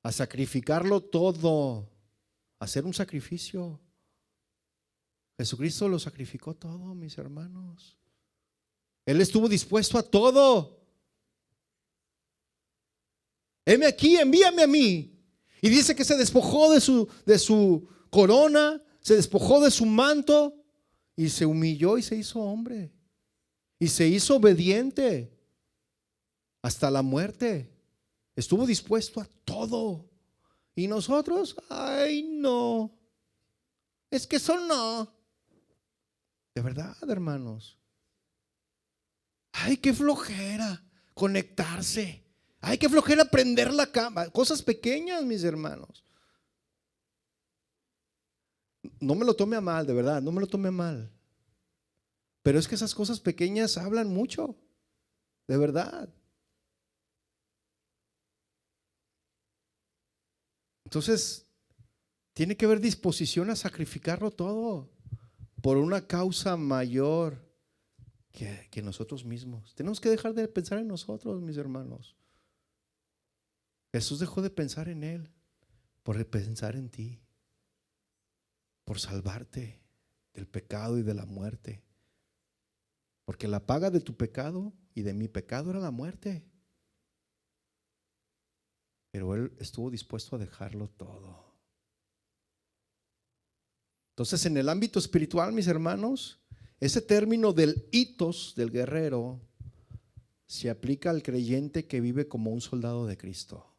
a sacrificarlo todo, a hacer un sacrificio. Jesucristo lo sacrificó todo, mis hermanos. Él estuvo dispuesto a todo. Heme aquí, envíame a mí. Y dice que se despojó de su corona, se despojó de su manto y se humilló y se hizo hombre. Y se hizo obediente hasta la muerte. Estuvo dispuesto a todo. Y nosotros, ay, no. Es que eso no. De verdad, hermanos. Ay, qué flojera conectarse. Ay, qué flojera prender la cámara. Cosas pequeñas, mis hermanos. No me lo tome a mal, de verdad, no me lo tome a mal. Pero es que esas cosas pequeñas hablan mucho, de verdad. Entonces, tiene que haber disposición a sacrificarlo todo por una causa mayor que nosotros mismos. Tenemos que dejar de pensar en nosotros, mis hermanos. Jesús dejó de pensar en Él por pensar en ti, por salvarte del pecado y de la muerte. Porque la paga de tu pecado y de mi pecado era la muerte. Pero Él estuvo dispuesto a dejarlo todo. Entonces, en el ámbito espiritual, mis hermanos, ese término del hitos del guerrero se aplica al creyente que vive como un soldado de Cristo,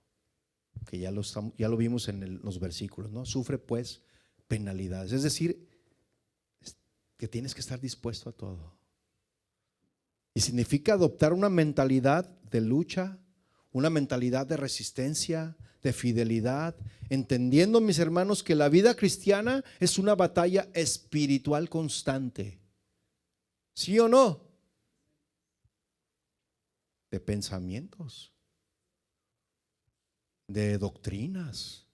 que ya lo vimos en los versículos, ¿no? Sufre pues penalidades, es decir, que tienes que estar dispuesto a todo. Y significa adoptar una mentalidad de lucha, una mentalidad de resistencia, de fidelidad, entendiendo, mis hermanos, que la vida cristiana es una batalla espiritual constante. ¿Sí o no? De pensamientos, de doctrinas,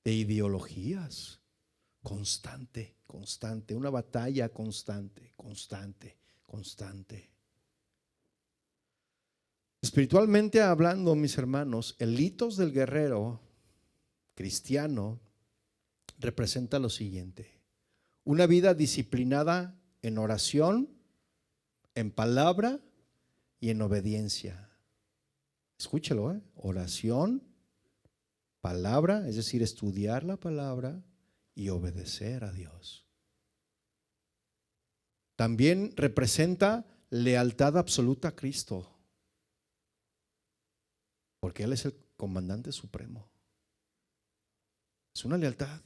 de ideologías, constante, constante, una batalla constante, constante, constante. Espiritualmente hablando, mis hermanos, el hitos del guerrero cristiano representa lo siguiente: una vida disciplinada en oración, en palabra y en obediencia. Escúchelo, oración, palabra, es decir, estudiar la palabra y obedecer a Dios. También representa lealtad absoluta a Cristo, porque Él es el comandante supremo. Es una lealtad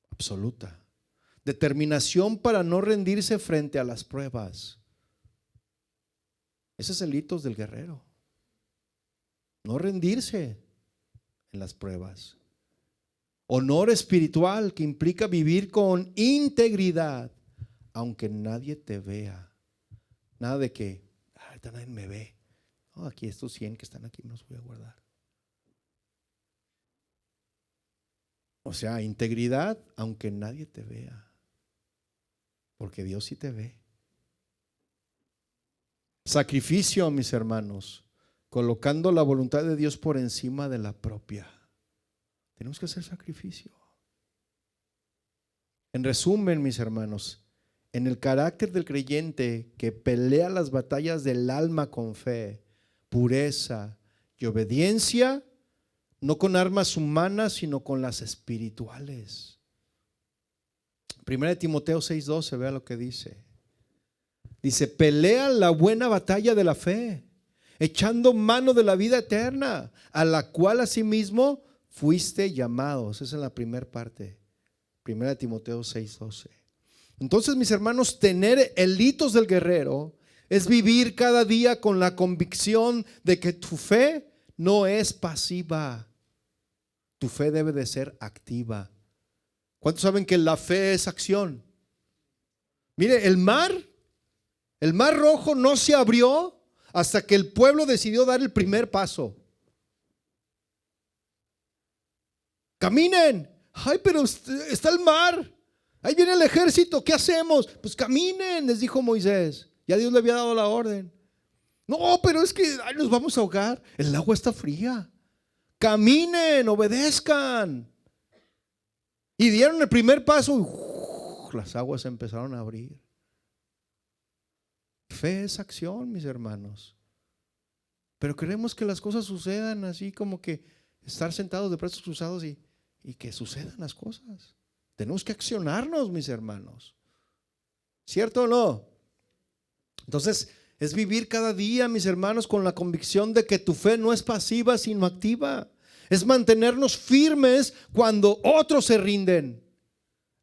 absoluta. Determinación para no rendirse frente a las pruebas. Ese es el hito del guerrero. No rendirse en las pruebas. Honor espiritual, que implica vivir con integridad, aunque nadie te vea. Nada de que ahorita nadie me ve. No, aquí estos 100 que están aquí me los voy a guardar. O sea, integridad aunque nadie te vea, porque Dios sí te ve. Sacrificio, mis hermanos, colocando la voluntad de Dios por encima de la propia. Tenemos que hacer sacrificio. En resumen, mis hermanos, en el carácter del creyente que pelea las batallas del alma con fe, pureza y obediencia, no con armas humanas, sino con las espirituales. 1 Timoteo 6:12, vea lo que dice. Dice, pelea la buena batalla de la fe, echando mano de la vida eterna, a la cual asimismo fuiste llamados. Esa es la primera parte. 1 Timoteo 6:12. Entonces, mis hermanos, tener elitos del guerrero es vivir cada día con la convicción de que tu fe no es pasiva. Tu fe debe de ser activa. ¿Cuántos saben que la fe es acción? Mire, el mar Rojo no se abrió hasta que el pueblo decidió dar el primer paso. Caminen. Ay, pero está el mar. Ahí viene el ejército. ¿Qué hacemos? Pues caminen, les dijo Moisés. Ya Dios le había dado la orden. No, pero es que nos vamos a ahogar. El agua está fría. Caminen, obedezcan. Y dieron el primer paso y las aguas se empezaron a abrir. Fe es acción, mis hermanos. Pero queremos que las cosas sucedan así como que estar sentados de brazos cruzados y que sucedan las cosas. Tenemos que accionarnos, mis hermanos. ¿Cierto o no? Entonces, es vivir cada día, mis hermanos, con la convicción de que tu fe no es pasiva, sino activa. Es mantenernos firmes cuando otros se rinden.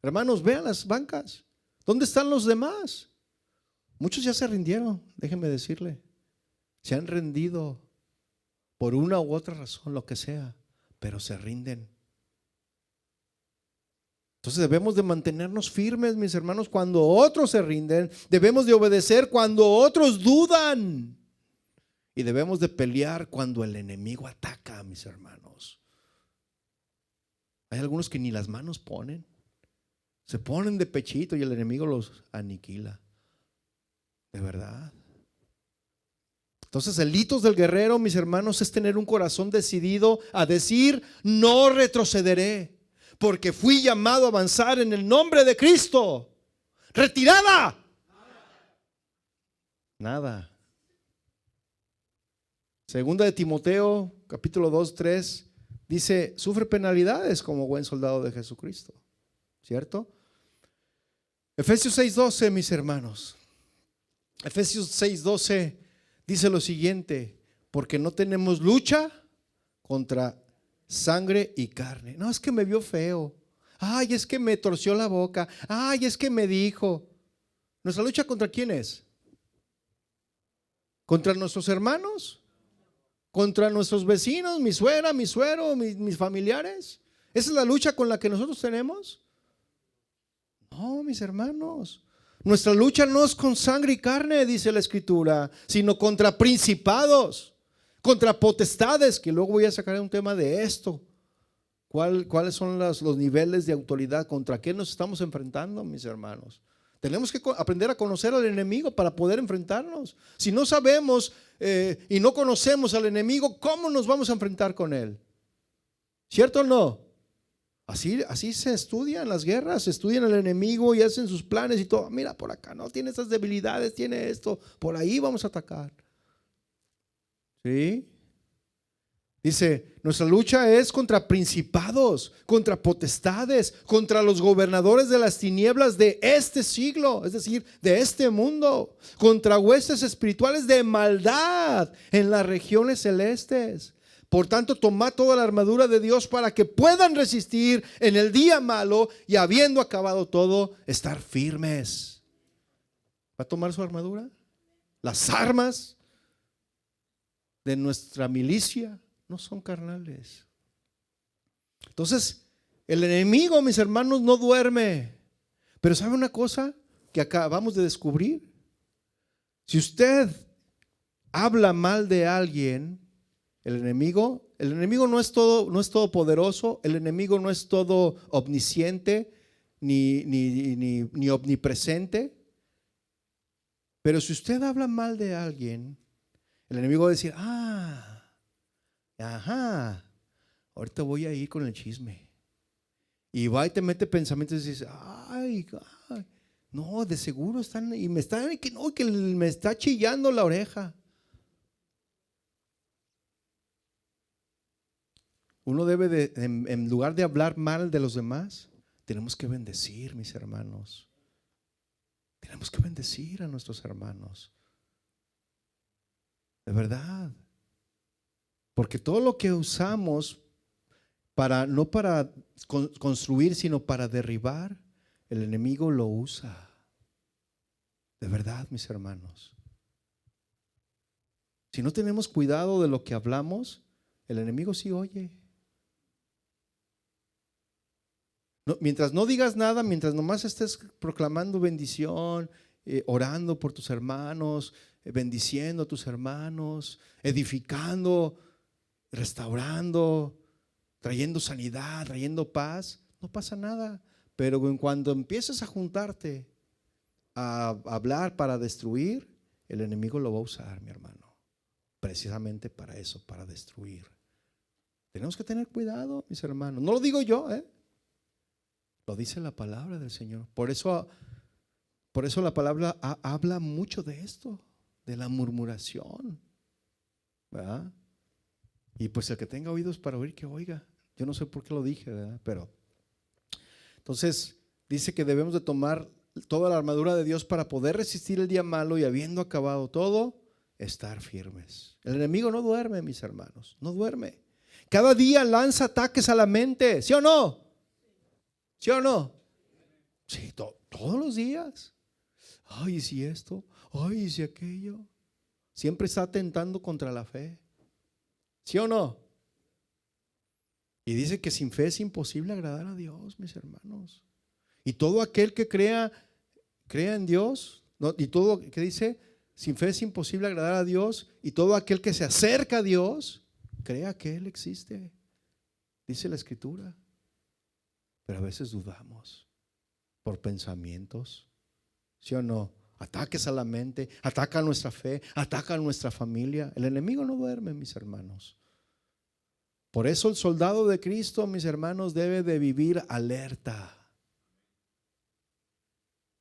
Hermanos, vean las bancas. ¿Dónde están los demás? Muchos ya se rindieron, déjenme decirle. Se han rendido por una u otra razón, lo que sea, pero se rinden. Entonces debemos de mantenernos firmes, mis hermanos, cuando otros se rinden. Debemos de obedecer cuando otros dudan. Y debemos de pelear cuando el enemigo ataca, mis hermanos. Hay algunos que ni las manos ponen. Se ponen de pechito y el enemigo los aniquila. De verdad. Entonces, el hitos del guerrero, mis hermanos, es tener un corazón decidido a decir, no retrocederé, porque fui llamado a avanzar en el nombre de Cristo. ¡Retirada! Nada. Segunda de Timoteo, capítulo 2:3, dice, sufre penalidades como buen soldado de Jesucristo. ¿Cierto? Efesios 6:12, mis hermanos. Efesios 6:12 dice lo siguiente, porque no tenemos lucha contra sangre y carne. No, es que me vio feo. Ay, es que me torció la boca. Ay, es que me dijo. ¿Nuestra lucha contra quién es? ¿Contra nuestros hermanos? ¿Contra nuestros vecinos? ¿Mi suegra, mi suegro, mis familiares? ¿Esa es la lucha con la que nosotros tenemos? No, mis hermanos. Nuestra lucha no es con sangre y carne, dice la Escritura, sino contra principados, contra potestades, que luego voy a sacar un tema de esto. ¿Cuáles son los niveles de autoridad? ¿Contra qué nos estamos enfrentando, mis hermanos? Tenemos que aprender a conocer al enemigo para poder enfrentarnos. Si no sabemos y no conocemos al enemigo, ¿cómo nos vamos a enfrentar con él? ¿Cierto o no? Así se estudian las guerras, se estudian al enemigo y hacen sus planes y todo. Mira, por acá no tiene estas debilidades, tiene esto, por ahí vamos a atacar. ¿Sí? Dice, nuestra lucha es contra principados, contra potestades, contra los gobernadores de las tinieblas de este siglo, es decir, de este mundo, contra huestes espirituales de maldad en las regiones celestes. Por tanto, tomad toda la armadura de Dios para que puedan resistir en el día malo y habiendo acabado todo, estar firmes. ¿Va a tomar su armadura? Las armas de nuestra milicia no son carnales. Entonces, el enemigo, mis hermanos, no duerme. Pero ¿sabe una cosa que acabamos de descubrir? Si usted habla mal de alguien, el enemigo no es todopoderoso, el enemigo no es todo omnisciente ni omnipresente. Pero si usted habla mal de alguien, el enemigo va a decir, ahorita voy a ir con el chisme. Y va y te mete pensamientos y dice, no, de seguro están, y que me está chillando la oreja. Uno debe de, en lugar de hablar mal de los demás, tenemos que bendecir, mis hermanos. Tenemos que bendecir a nuestros hermanos. De verdad. Porque todo lo que usamos para, no para construir, sino para derribar, el enemigo lo usa. De verdad, mis hermanos. Si no tenemos cuidado de lo que hablamos, el enemigo sí oye. No, mientras no digas nada, mientras nomás estés proclamando bendición, orando por tus hermanos, bendiciendo a tus hermanos, edificando, restaurando, trayendo sanidad, trayendo paz, no pasa nada. Pero en cuando empieces a juntarte a hablar para destruir, el enemigo lo va a usar, mi hermano, precisamente para eso, para destruir. Tenemos que tener cuidado, mis hermanos. No lo digo yo, lo dice la palabra del Señor. Por eso la palabra habla mucho de esto, de la murmuración, ¿verdad? Y pues el que tenga oídos para oír, que oiga. Yo no sé por qué lo dije, ¿verdad? Pero entonces dice que debemos de tomar toda la armadura de Dios para poder resistir el día malo y habiendo acabado todo, estar firmes. El enemigo no duerme, mis hermanos, no duerme. Cada día lanza ataques a la mente, ¿sí o no? ¿Sí o no? Sí, todos los días. Ay, ¿y si esto? Ay, ¿y si aquello? Siempre está atentando contra la fe. ¿Sí o no? Y dice que sin fe es imposible agradar a Dios, mis hermanos. Y todo aquel que crea en Dios, ¿no? Y todo, ¿qué dice? Sin fe es imposible agradar a Dios. Y todo aquel que se acerca a Dios, crea que Él existe. Dice la Escritura. Pero a veces dudamos por pensamientos, ¿sí o no? Ataques a la mente, ataca a nuestra fe, ataca a nuestra familia. El enemigo no duerme, mis hermanos. Por eso el soldado de Cristo, mis hermanos, debe de vivir alerta.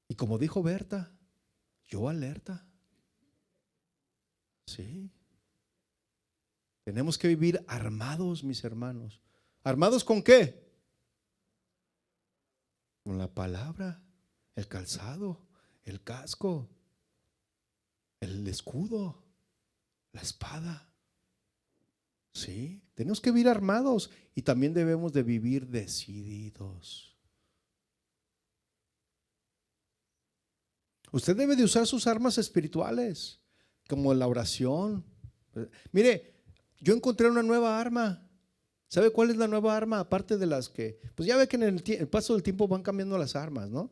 Y como dijo Berta, yo alerta. Sí. Tenemos que vivir armados, mis hermanos. ¿Armados con qué? Con la palabra, el calzado, el casco, el escudo, la espada. Sí, tenemos que vivir armados y también debemos de vivir decididos. Usted debe de usar sus armas espirituales, como la oración. Mire, yo encontré una nueva arma. ¿Sabe cuál es la nueva arma? Aparte de las que, pues ya ve que en el paso del tiempo van cambiando las armas, ¿no?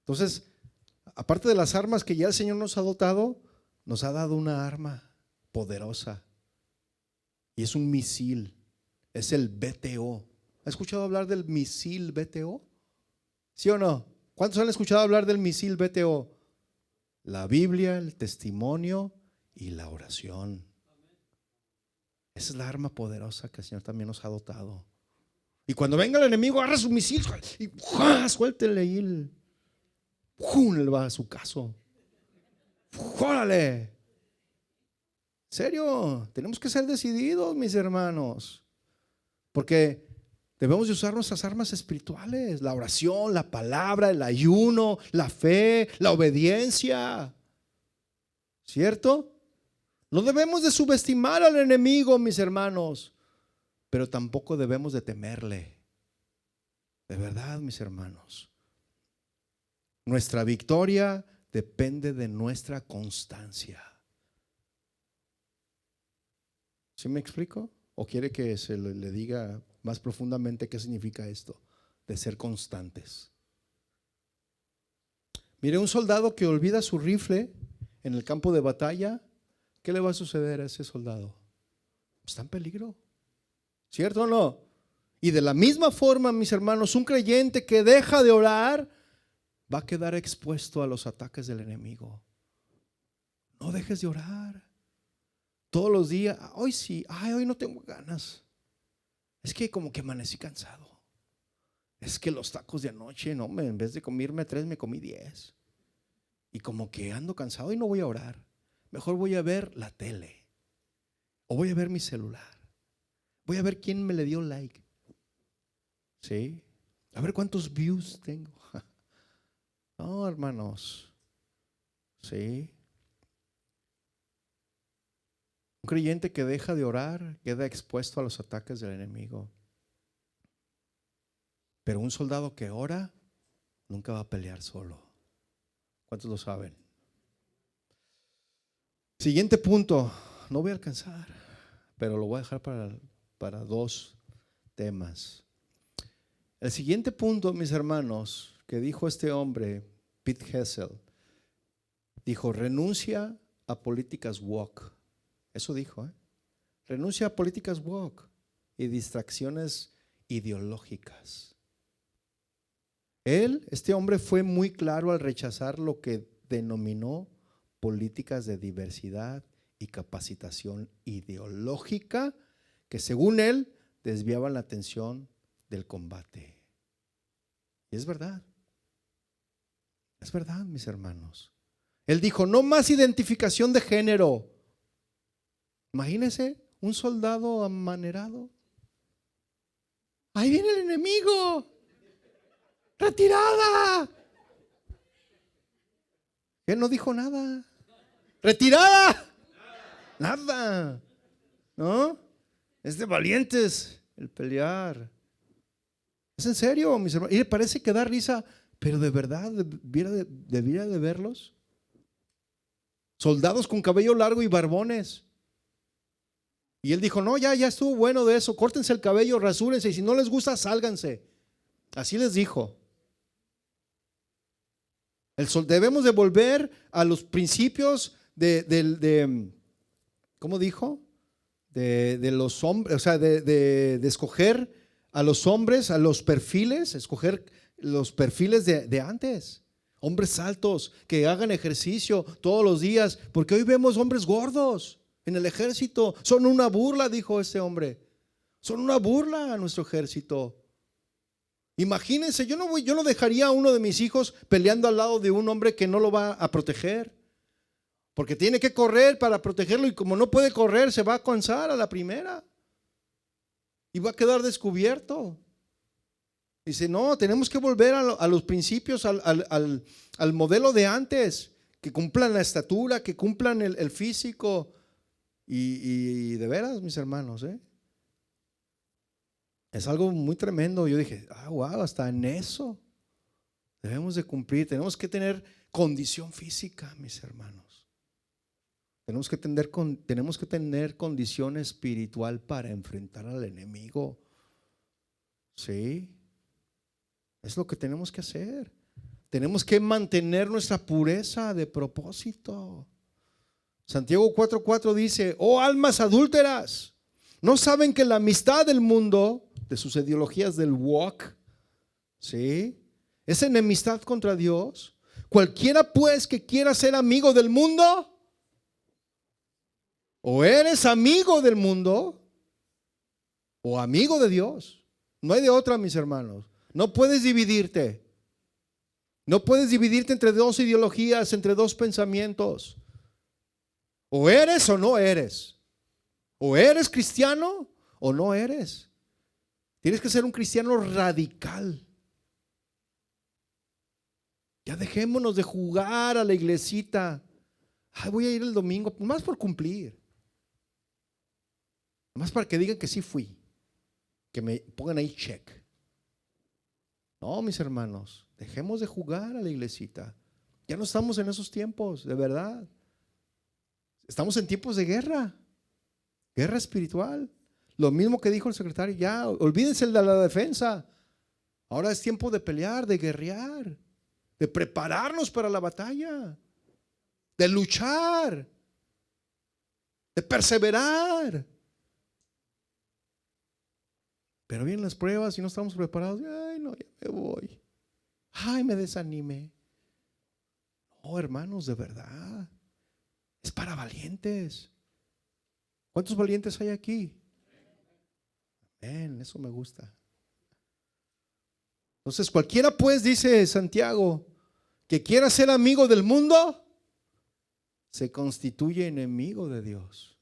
Entonces, aparte de las armas que ya el Señor nos ha dotado, nos ha dado una arma poderosa. Y es un misil, es el BTO. ¿Ha escuchado hablar del misil BTO? ¿Sí o no? ¿Cuántos han escuchado hablar del misil BTO? La Biblia, el testimonio y la oración. Esa es la arma poderosa que el Señor también nos ha dotado. Y cuando venga el enemigo, agarra su misil y suéltele ahí él va a su caso. ¡Órale! ¿Serio? Tenemos que ser decididos, mis hermanos, porque debemos de usar nuestras armas espirituales, la oración, la palabra, el ayuno, la fe, la obediencia. ¿Cierto? No debemos de subestimar al enemigo, mis hermanos, pero tampoco debemos de temerle. De verdad, mis hermanos. Nuestra victoria depende de nuestra constancia. ¿Sí me explico? ¿O quiere que se le diga más profundamente qué significa esto de ser constantes? Mire, un soldado que olvida su rifle en el campo de batalla, ¿qué le va a suceder a ese soldado? Está en peligro, ¿cierto o no? Y de la misma forma, mis hermanos, un creyente que deja de orar va a quedar expuesto a los ataques del enemigo. No dejes de orar. Todos los días, hoy sí, hoy no tengo ganas. Es que como que amanecí cansado. Es que los tacos de anoche, no, en vez de comerme 3, me comí 10. Y como que ando cansado y no voy a orar. Mejor voy a ver la tele. O voy a ver mi celular. Voy a ver quién me le dio like. ¿Sí? A ver cuántos views tengo. No, hermanos. ¿Sí? Un creyente que deja de orar queda expuesto a los ataques del enemigo. Pero un soldado que ora nunca va a pelear solo. ¿Cuántos lo saben? Siguiente punto. No voy a alcanzar, pero lo voy a dejar para dos temas. El siguiente punto, mis hermanos, que dijo este hombre, Pete Hessel, dijo: renuncia a políticas woke. Eso dijo, ¿eh? Renuncia a políticas woke y distracciones ideológicas. Este hombre fue muy claro al rechazar lo que denominó políticas de diversidad y capacitación ideológica que, según él, desviaban la atención del combate. Y es verdad, mis hermanos. Él dijo: no más identificación de género. Imagínense un soldado amanerado. Ahí viene el enemigo. Retirada. Él no dijo nada. Retirada. Nada. ¿No? Es de valientes el pelear. Es en serio, mis hermanos. Y parece que da risa, pero de verdad debiera de verlos. Soldados con cabello largo y barbones. Y él dijo: no, ya estuvo bueno de eso. Córtense el cabello, rasúrense, y si no les gusta, sálganse. Así les dijo. Debemos de volver a los principios ¿cómo dijo? De los hombres, o sea, de escoger a los hombres, a los perfiles, escoger los perfiles de antes. Hombres altos que hagan ejercicio todos los días, porque hoy vemos hombres gordos en el ejército. Son una burla, dijo este hombre. Son una burla a nuestro ejército. Imagínense, yo no dejaría a uno de mis hijos peleando al lado de un hombre que no lo va a proteger, porque tiene que correr para protegerlo, y como no puede correr, se va a cansar a la primera y va a quedar descubierto. Dice: no, tenemos que volver a los principios, al modelo de antes, que cumplan la estatura, que cumplan el físico. Y de veras, mis hermanos, es algo muy tremendo. Yo dije: wow, hasta en eso debemos de cumplir. Tenemos que tener condición física, mis hermanos. Tenemos que tener condición espiritual para enfrentar al enemigo. Sí, es lo que tenemos que hacer. Tenemos que mantener nuestra pureza de propósito. Santiago 4:4 dice: oh almas adúlteras, ¿no saben que la amistad del mundo, de sus ideologías del woke, ¿sí?, es enemistad contra Dios? Cualquiera pues que quiera ser amigo del mundo, o eres amigo del mundo o amigo de Dios. No hay de otra, mis hermanos. No puedes dividirte. No puedes dividirte entre dos ideologías, entre dos pensamientos. O eres o no eres. O eres cristiano o no eres. Tienes que ser un cristiano radical. Ya dejémonos de jugar a la iglesita. Voy a ir el domingo, más por cumplir. Más para que digan que sí fui. Que me pongan ahí check. No, mis hermanos, dejemos de jugar a la iglesita. Ya no estamos en esos tiempos, de verdad. Estamos en tiempos de guerra. Guerra espiritual. Lo mismo que dijo el secretario: ya, olvídense de la defensa. Ahora es tiempo de pelear, de guerrear, de prepararnos para la batalla, de luchar, de perseverar. Pero vienen las pruebas y no estamos preparados. Ay, no, ya me voy. Ay, me desanimé. No, hermanos, de verdad. Es para valientes. ¿Cuántos valientes hay aquí? Amén, eso me gusta. Entonces, cualquiera pues, dice Santiago, que quiera ser amigo del mundo, se constituye enemigo de Dios.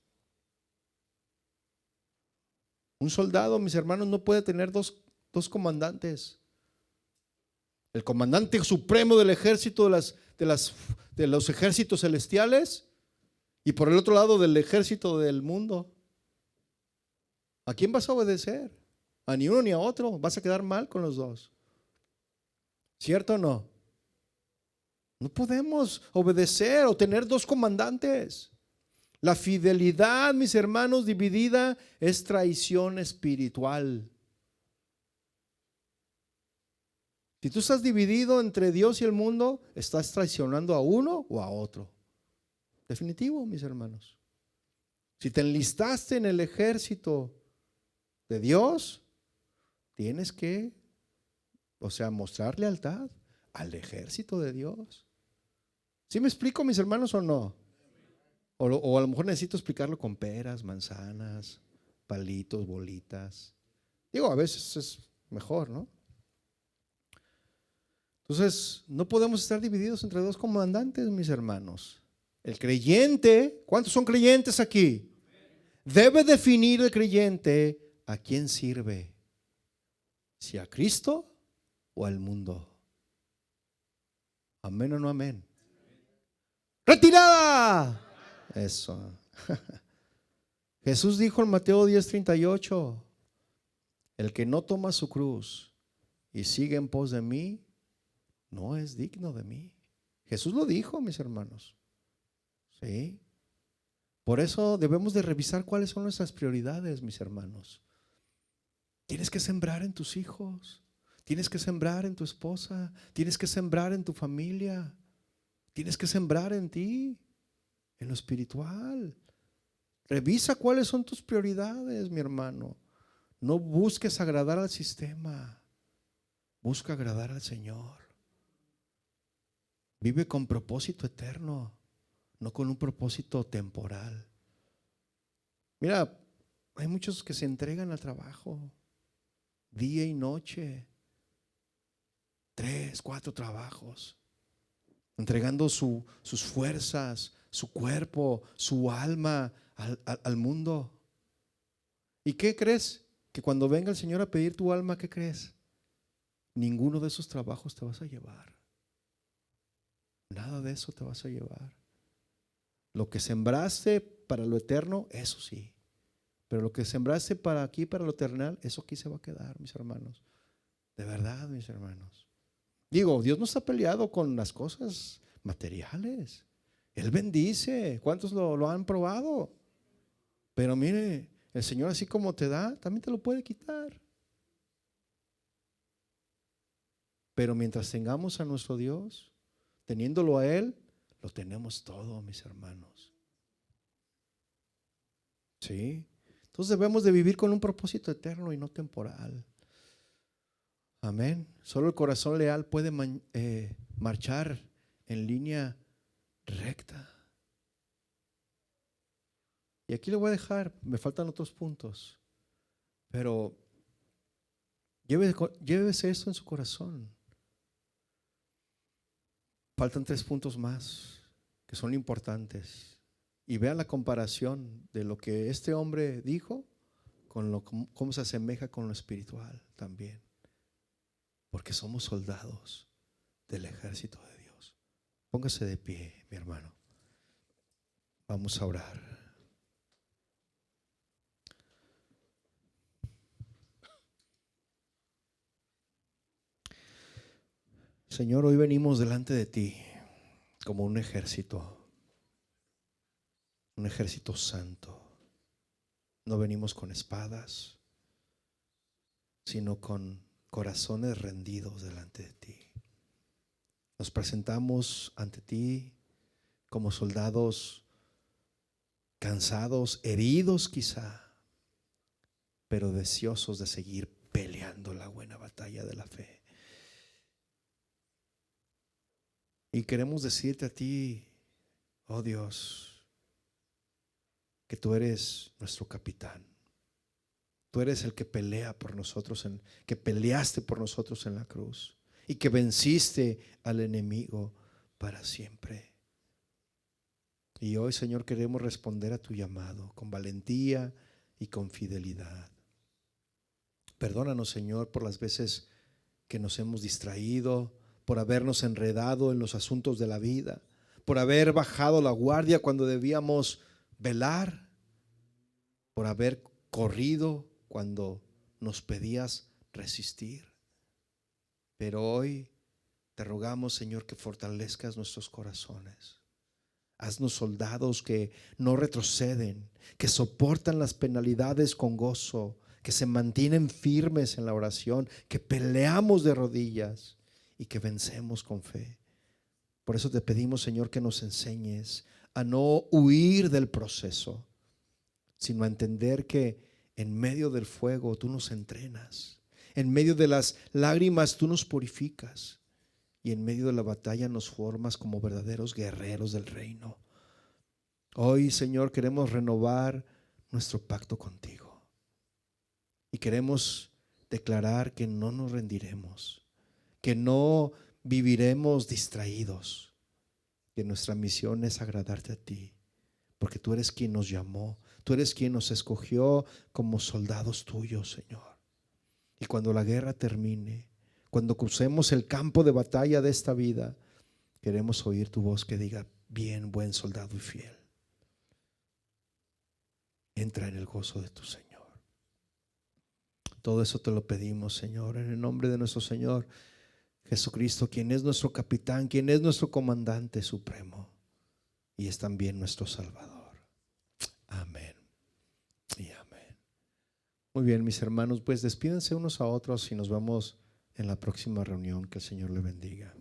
Un soldado, mis hermanos, no puede tener dos comandantes. El comandante supremo del ejército de los ejércitos celestiales y por el otro lado del ejército del mundo. ¿A quién vas a obedecer? A ni uno ni a otro. Vas a quedar mal con los dos. ¿Cierto o no? No podemos obedecer o tener dos comandantes. La fidelidad, mis hermanos, dividida es traición espiritual. Si tú estás dividido entre Dios y el mundo, estás traicionando a uno o a otro. Definitivo, mis hermanos. Si te enlistaste en el ejército de Dios, tienes que, mostrar lealtad al ejército de Dios. ¿Sí me explico, mis hermanos, o no? O a lo mejor necesito explicarlo con peras, manzanas, palitos, bolitas. Digo, a veces es mejor, ¿no? Entonces, no podemos estar divididos entre dos comandantes, mis hermanos. El creyente, ¿cuántos son creyentes aquí? Debe definir el creyente a quién sirve. Si a Cristo o al mundo. ¿Amén o no amén? ¡Retirada! Eso. Jesús dijo en Mateo 10:38, el que no toma su cruz y sigue en pos de mí, no es digno de mí. Jesús lo dijo, mis hermanos. Sí. Por eso debemos de revisar cuáles son nuestras prioridades, mis hermanos. Tienes que sembrar en tus hijos, tienes que sembrar en tu esposa, tienes que sembrar en tu familia, tienes que sembrar en ti, en lo espiritual. Revisa cuáles son tus prioridades, mi hermano. No busques agradar al sistema, busca agradar al Señor. Vive con propósito eterno, no con un propósito temporal. Mira, hay muchos que se entregan al trabajo día y noche, 3, 4 trabajos, entregando sus fuerzas, su cuerpo, su alma al mundo. ¿Y qué crees? Que cuando venga el Señor a pedir tu alma, ¿qué crees? Ninguno de esos trabajos te vas a llevar. Nada de eso te vas a llevar. Lo que sembraste para lo eterno, eso sí. Pero lo que sembraste para aquí, para lo eternal, eso aquí se va a quedar, mis hermanos. De verdad, mis hermanos. Digo, Dios no está peleado con las cosas materiales. Él bendice. ¿Cuántos lo han probado? Pero mire, el Señor así como te da, también te lo puede quitar. Pero mientras tengamos a nuestro Dios, teniéndolo a Él, lo tenemos todo, mis hermanos. ¿Sí? Entonces debemos de vivir con un propósito eterno y no temporal. Amén. Solo el corazón leal puede marchar en línea recta. Y aquí lo voy a dejar, me faltan otros puntos, pero llévese esto en su corazón. Faltan 3 puntos más que son importantes. Y vean la comparación de lo que este hombre dijo con cómo se asemeja con lo espiritual también. Porque somos soldados del ejército de Dios. Póngase de pie, mi hermano. Vamos a orar. Señor, hoy venimos delante de ti como un ejército santo. No venimos con espadas, sino con corazones rendidos delante de ti. Nos presentamos ante ti como soldados cansados, heridos quizá, pero deseosos de seguir peleando la buena batalla de la fe. Y queremos decirte a ti, oh Dios, que tú eres nuestro capitán. Tú eres el que pelea por nosotros, que peleaste por nosotros en la cruz y que venciste al enemigo para siempre. Y hoy, Señor, queremos responder a tu llamado con valentía y con fidelidad. Perdónanos, Señor, por las veces que nos hemos distraído, por habernos enredado en los asuntos de la vida, por haber bajado la guardia cuando debíamos velar, por haber corrido cuando nos pedías resistir. Pero hoy te rogamos, Señor, que fortalezcas nuestros corazones. Haznos soldados que no retroceden, que soportan las penalidades con gozo, que se mantienen firmes en la oración, que peleamos de rodillas y que vencemos con fe. Por eso te pedimos, Señor, que nos enseñes a no huir del proceso, sino a entender que en medio del fuego tú nos entrenas, en medio de las lágrimas tú nos purificas y en medio de la batalla nos formas como verdaderos guerreros del reino. Hoy, Señor, queremos renovar nuestro pacto contigo y queremos declarar que no nos rendiremos, que no viviremos distraídos, que nuestra misión es agradarte a ti, porque tú eres quien nos llamó, tú eres quien nos escogió como soldados tuyos, Señor. Y cuando la guerra termine, cuando crucemos el campo de batalla de esta vida, queremos oír tu voz que diga: bien, buen soldado y fiel, entra en el gozo de tu Señor. Todo eso te lo pedimos, Señor, en el nombre de nuestro Señor Jesucristo, quien es nuestro capitán, quien es nuestro comandante supremo y es también nuestro Salvador. Amén y amén. Muy bien, mis hermanos, pues despídense unos a otros y nos vemos en la próxima reunión. Que el Señor le bendiga.